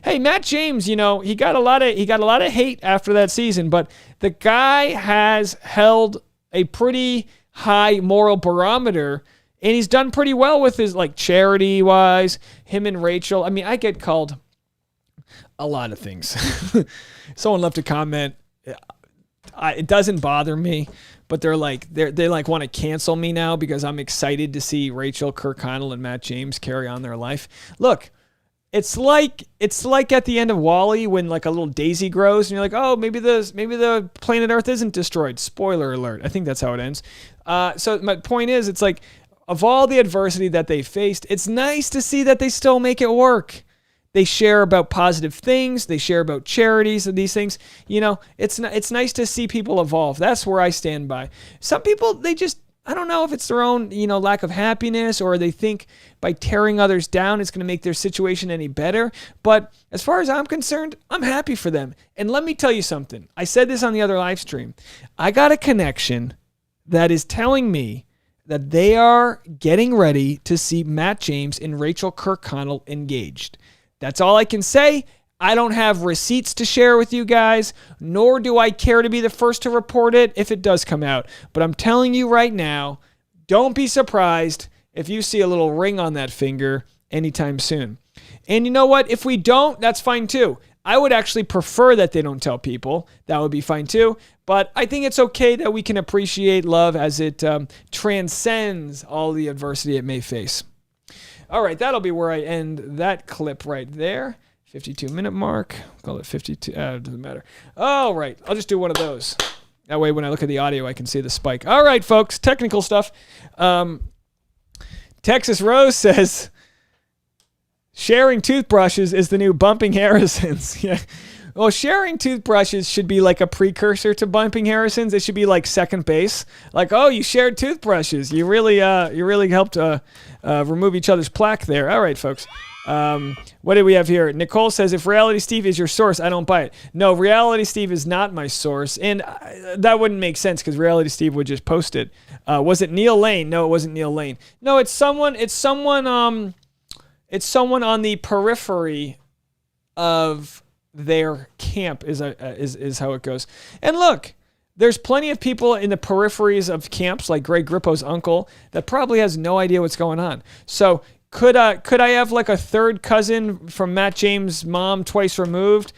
Hey, Matt James, he got a lot of hate after that season, but the guy has held a pretty high moral barometer, and he's done pretty well with his, like, charity-wise, him and Rachel. I mean, I get called a lot of things. Someone left a comment. It doesn't bother me, but they want to cancel me now because I'm excited to see Rachel, Kirkconnell, and Matt James carry on their life. Look, it's like at the end of WALL-E when like a little daisy grows and you're like, oh, maybe the planet Earth isn't destroyed. Spoiler alert. I think that's how it ends. So my point is, it's like, of all the adversity that they faced, it's nice to see that they still make it work. They share about positive things. They share about charities and these things. It's nice to see people evolve. That's where I stand by. Some people, I don't know if it's their own, lack of happiness, or they think by tearing others down, it's going to make their situation any better. But as far as I'm concerned, I'm happy for them. And let me tell you something. I said this on the other live stream. I got a connection that is telling me that they are getting ready to see Matt James and Rachel Kirkconnell engaged. That's all I can say. I don't have receipts to share with you guys, nor do I care to be the first to report it if it does come out. But I'm telling you right now, don't be surprised if you see a little ring on that finger anytime soon. And you know what? If we don't, that's fine too. I would actually prefer that they don't tell people. That would be fine too. But I think it's okay that we can appreciate love as it transcends all the adversity it may face. All right, that'll be where I end that clip right there. 52-minute mark. Call it 52. It doesn't matter. All right, I'll just do one of those. That way when I look at the audio, I can see the spike. All right, folks, technical stuff. Texas Rose says, sharing toothbrushes is the new bumping Harrisons. Yeah. Well, sharing toothbrushes should be like a precursor to bumping Harrisons. It should be like second base. Like, oh, you shared toothbrushes. You really helped remove each other's plaque there. All right, folks. What do we have here? Nicole says, if Reality Steve is your source, I don't buy it. No, Reality Steve is not my source. And that wouldn't make sense because Reality Steve would just post it. Was it Neil Lane? No, it wasn't Neil Lane. No, it's someone on the periphery of their camp is how it goes. And look, there's plenty of people in the peripheries of camps, like Greg Grippo's uncle, that probably has no idea what's going on. So could I have like a third cousin from Matt James' mom twice removed,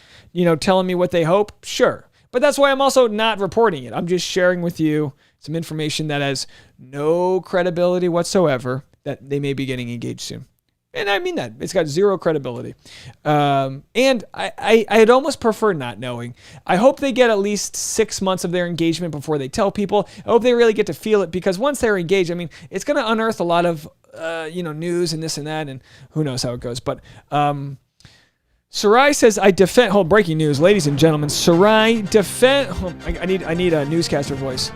telling me what they hope? Sure. But that's why I'm also not reporting it. I'm just sharing with you some information that has no credibility whatsoever that they may be getting engaged soon. And I mean that. It's got zero credibility. And I'd almost prefer not knowing. I hope they get at least 6 months of their engagement before they tell people. I hope they really get to feel it, because once they're engaged, I mean, it's going to unearth a lot of, news and this and that, and who knows how it goes. But Sarai says, I defend, breaking news, ladies and gentlemen, Sarai defend, I need a newscaster voice.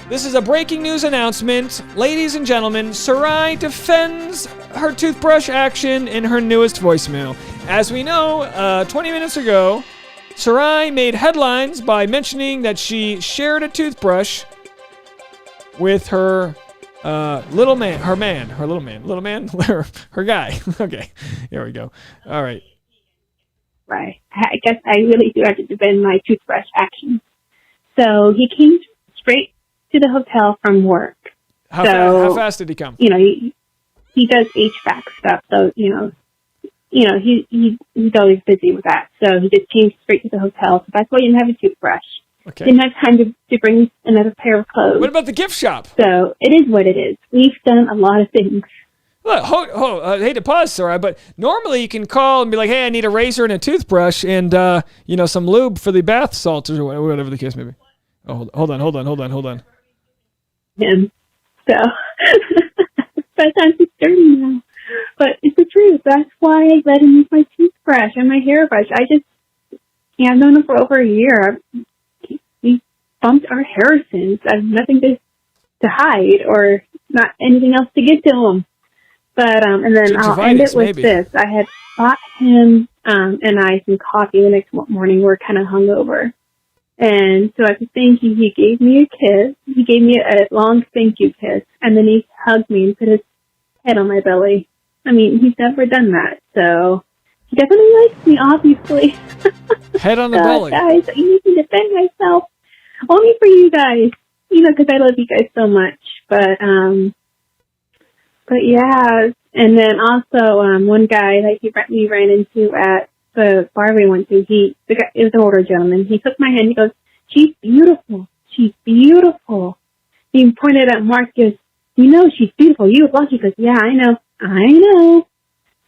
This is a breaking news announcement. Ladies and gentlemen, Sarai defends her toothbrush action in her newest voicemail. as we know, 20 minutes ago, Sarai made headlines by mentioning that she shared a toothbrush with her little man, her guy. Okay, here we go. All right. Right. I guess I really do have to defend my toothbrush action. So he came straight to the hotel from work. How fast did he come? You know, he does HVAC stuff, so he's always busy with that. So he just came straight to the hotel. So that's why he didn't have a toothbrush. Okay. Didn't have time to bring another pair of clothes. What about the gift shop? So it is what it is. We've done a lot of things. Look, I hate to pause, Sarai, but normally you can call and be like, hey, I need a razor and a toothbrush and, some lube for the bath salts or whatever the case may be. Oh, hold on. Him. So that sounds dirty now. But it's the truth. That's why I let him use my toothbrush and my hairbrush. I've known him for over a year. We bumped our Harrisons. I have nothing to hide or not anything else to get to him. But, and then I'll end it with this. I had bought him and I some coffee the next morning. We're kind of hungover. And so as a thank you, he gave me a kiss. He gave me a long thank you kiss. And then he hugged me and put his head on my belly. I mean, he's never done that. So he definitely likes me, obviously. Head on the belly. Guys, I need to defend myself. Only for you guys. Because I love you guys so much. But yeah. And then also, one guy that we ran into at the bar we went to, it was an older gentleman. He took my hand. He goes, "She's beautiful. She's beautiful." He pointed at Mark. He goes, "She's beautiful. You look lucky." He goes, "Yeah, I know.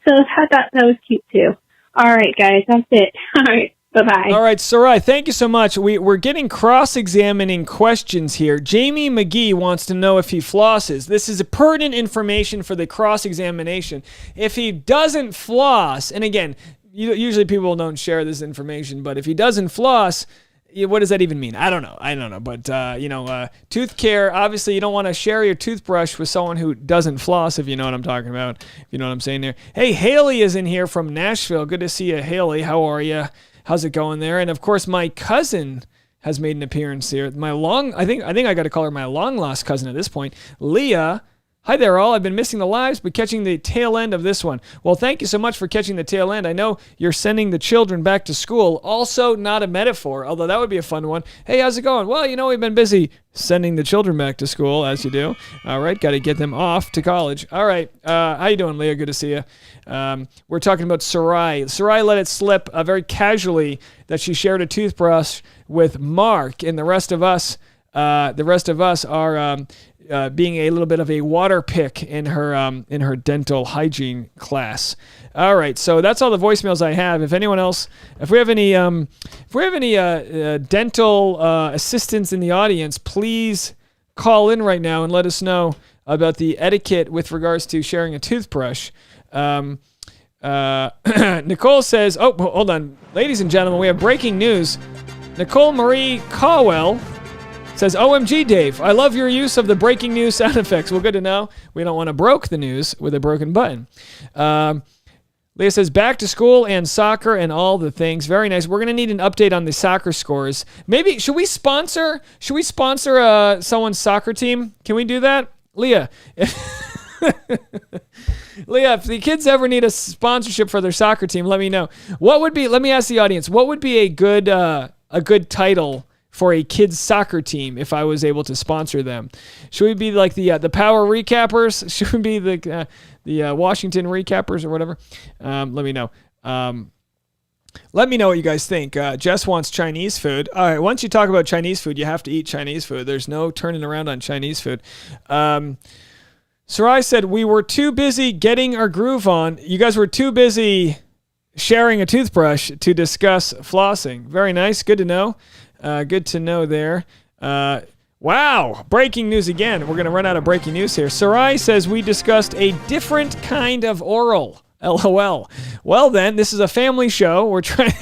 So I thought that was cute too. All right, guys, that's it. All right, bye-bye. All right, Sarai, thank you so much. We're getting cross-examining questions here. Jamie McGee wants to know if he flosses. This is pertinent information for the cross-examination. If he doesn't floss, and again, usually people don't share this information, but if he doesn't floss, what does that even mean? I don't know. But, tooth care, obviously you don't want to share your toothbrush with someone who doesn't floss, if you know what I'm talking about. If you know what I'm saying there. Hey, Haley is in here from Nashville. Good to see you, Haley. How are you? How's it going there? And, of course, my cousin has made an appearance here. I think I got to call her my long-lost cousin at this point, Leah. Hi there, all. I've been missing the lives, but catching the tail end of this one. Well, thank you so much for catching the tail end. I know you're sending the children back to school. Also, not a metaphor, although that would be a fun one. Hey, how's it going? Well, we've been busy sending the children back to school, as you do. All right, got to get them off to college. All right, how you doing, Leah? Good to see you. We're talking about Sarai. Sarai let it slip very casually that she shared a toothbrush with Mark, and the rest of us are being a little bit of a water pick in her dental hygiene class. All right, so that's all the voicemails I have. If we have any dental assistants in the audience, please call in right now and let us know about the etiquette with regards to sharing a toothbrush. Nicole says, "Oh, hold on, ladies and gentlemen, we have breaking news." Nicole Marie Caldwell says, "OMG, Dave, I love your use of the breaking news sound effects." Well, good to know. We don't want to broke the news with a broken button. Leah says, "Back to school and soccer and all the things." Very nice. We're going to need an update on the soccer scores. Maybe, should we sponsor someone's soccer team? Can we do that? Leah, Leah, if the kids ever need a sponsorship for their soccer team, let me know. Let me ask the audience, what would be a good title for a kids soccer team if I was able to sponsor them? Should we be like the Power Recappers? Should we be the Washington Recappers or whatever? Let me know. Let me know what you guys think. Jess wants Chinese food. All right, once you talk about Chinese food, you have to eat Chinese food. There's no turning around on Chinese food. Sarai said, "We were too busy getting our groove on. You guys were too busy sharing a toothbrush to discuss flossing." Very nice. Good to know. Good to know there. Wow. Breaking news again. We're going to run out of breaking news here. Sarai says we discussed a different kind of oral. LOL. Well then, this is a family show. We're trying.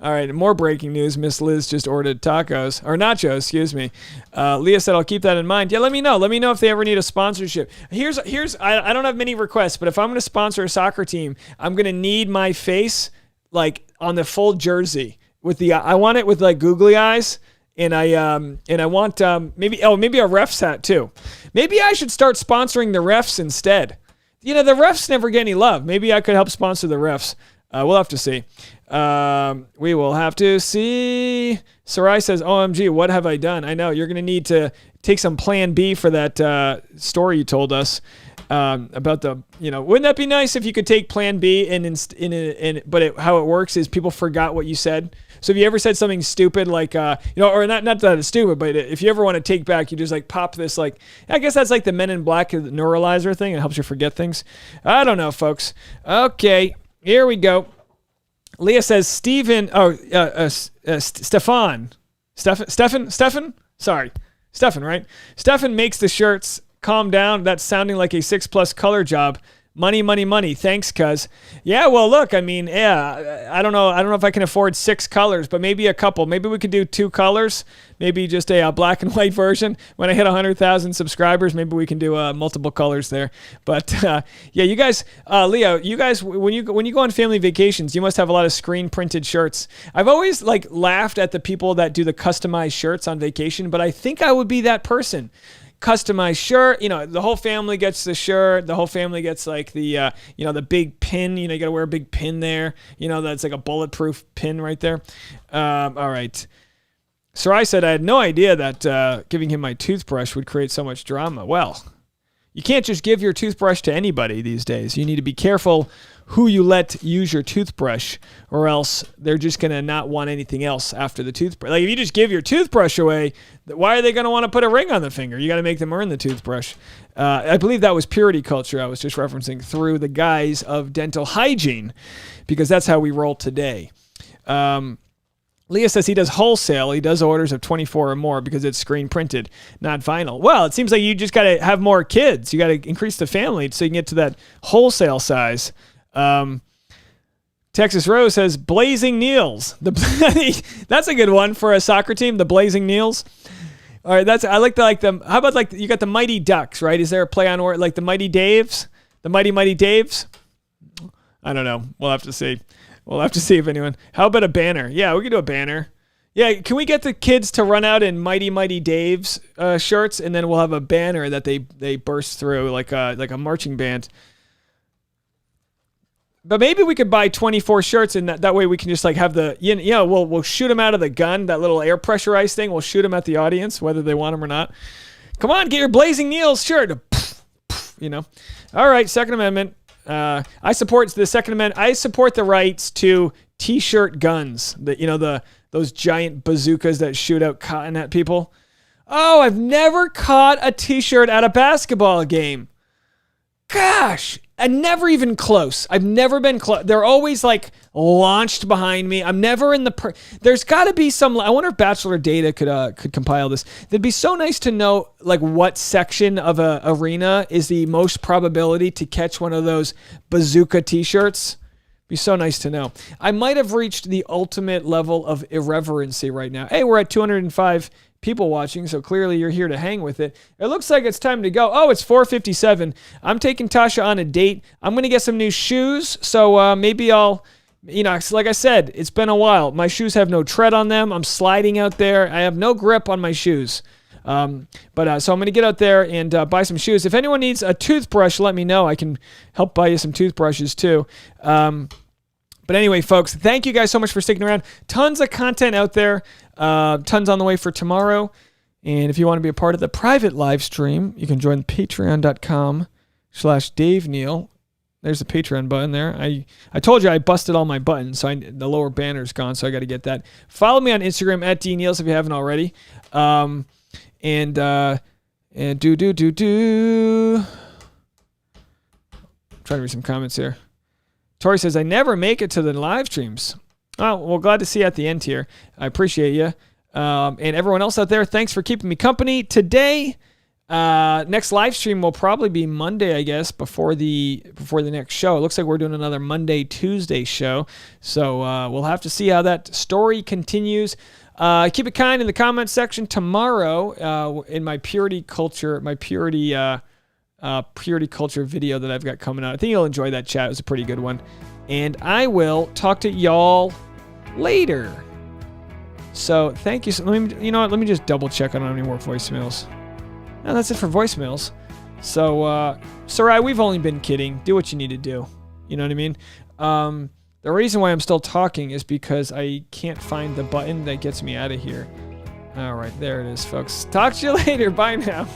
All right, more breaking news. Miss Liz just ordered tacos or nachos. Excuse me. Leah said, "I'll keep that in mind." Yeah, let me know. Let me know if they ever need a sponsorship. Here's. I don't have many requests, but if I'm going to sponsor a soccer team, I'm going to need my face like on the full jersey with the. I want it with like googly eyes. And I want maybe a ref's hat too. Maybe I should start sponsoring the refs instead. You know, the refs never get any love. Maybe I could help sponsor the refs. We'll have to see. We will have to see. Sarai says, OMG, what have I done? I know, you're going to need to take some plan B for that story you told us about the, wouldn't that be nice if you could take plan B but how it works is people forgot what you said. So if you ever said something stupid like, or not that it's stupid, but if you ever want to take back, you just like pop this I guess that's like the Men in Black neuralizer thing. It helps you forget things. I don't know, folks. Okay, here we go. Leah says Stefan. Sorry, Stefan, right? Stefan makes the shirts. Calm down. That's sounding like a 6+ color job. Money, money, money. Thanks, cuz. Yeah, well, look, I mean, I don't know if I can afford 6 colors, but maybe a couple. Maybe we could do 2 colors. Maybe just a black and white version. When I hit 100,000 subscribers, maybe we can do multiple colors there. But yeah, you guys, Leo, you guys, when you go on family vacations, you must have a lot of screen printed shirts. I've always laughed at the people that do the customized shirts on vacation, but I think I would be that person. Customized shirt, the whole family gets the shirt. The whole family gets the big pin. You got to wear a big pin there. That's like a bulletproof pin right there. All right. Sarai said, I had no idea that giving him my toothbrush would create so much drama. Well, you can't just give your toothbrush to anybody these days. You need to be careful who you let use your toothbrush, or else they're just going to not want anything else after the toothbrush. Like if you just give your toothbrush away, why are they going to want to put a ring on the finger? You got to make them earn the toothbrush. I believe that was purity culture I was just referencing through the guise of dental hygiene, because that's how we roll today. Leah says he does wholesale. He does orders of 24 or more because it's screen printed, not vinyl. Well, it seems like you just got to have more kids. You got to increase the family so you can get to that wholesale size. Texas Rose says Blazing Neils. That's a good one for a soccer team. The Blazing Neils. All right, I like them. How about you got the Mighty Ducks, right? Is there a play on word like the Mighty Daves, the Mighty Daves? I don't know. We'll have to see. We'll have to see if anyone. How about a banner? Yeah, we could do a banner. Yeah, can we get the kids to run out in Mighty Daves shirts, and then we'll have a banner that they burst through like a marching band. But maybe we could buy 24 shirts, and that way we can just have the we'll shoot them out of the gun, that little air pressurized thing. We'll shoot them at the audience, whether they want them or not. Come on, get your Blazing Neils shirt. All right, Second Amendment. I support the Second Amendment. I support the rights to T-shirt guns. Those giant bazookas that shoot out cotton at people. Oh, I've never caught a T-shirt at a basketball game. Gosh. And never even close. I've never been close. They're always launched behind me. I'm never in the. There's got to be some. I wonder if Bachelor data could compile this. It'd be so nice to know what section of a arena is the most probability to catch one of those bazooka T-shirts. Be so nice to know. I might have reached the ultimate level of irreverency right now. Hey, we're at 205 people watching, so clearly you're here to hang with it. It looks like it's time to go. Oh, it's 4:57. I'm taking Tasha on a date. I'm going to get some new shoes, so maybe I'll, like I said, it's been a while. My shoes have no tread on them. I'm sliding out there. I have no grip on my shoes. So I'm going to get out there and buy some shoes. If anyone needs a toothbrush, let me know. I can help buy you some toothbrushes too. But anyway, folks, thank you guys so much for sticking around. Tons of content out there. Tons on the way for tomorrow. And if you want to be a part of the private live stream, you can join patreon.com/Dave Neal. There's the Patreon button there. I told you I busted all my buttons, so the lower banner's gone, so I got to get that. Follow me on Instagram @DNeils if you haven't already. And I'm trying to read some comments here. Tori says, I never make it to the live streams. Oh, well, glad to see you at the end here. I appreciate you. And everyone else out there, thanks for keeping me company. Today, Next live stream will probably be Monday, I guess, before the next show. It looks like we're doing another Monday, Tuesday show. So we'll have to see how that story continues. Keep it kind in the comment section tomorrow in my purity culture video that I've got coming out. I think you'll enjoy that chat. It was a pretty good one. And I will talk to y'all later. So thank you. You know what? Let me just double check. I don't have any more voicemails. No, that's it for voicemails. So, Sarai, we've only been kidding. Do what you need to do. You know what I mean? The reason why I'm still talking is because I can't find the button that gets me out of here. All right, there it is, folks. Talk to you later. Bye now.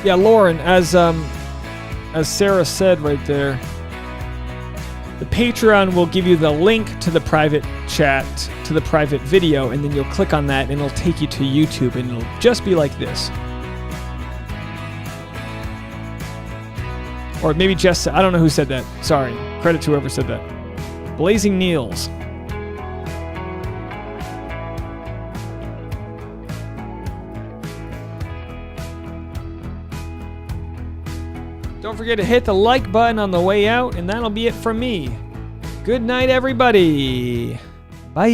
Yeah, Lauren, as Sarah said right there, the Patreon will give you the link to the private chat, to the private video, and then you'll click on that and it'll take you to YouTube and it'll just be like this. Or maybe Jess, I don't know who said that. Sorry. Credit to whoever said that. Blazing Neils. Don't forget to hit the like button on the way out, and that'll be it from me. Good night, everybody. Bye.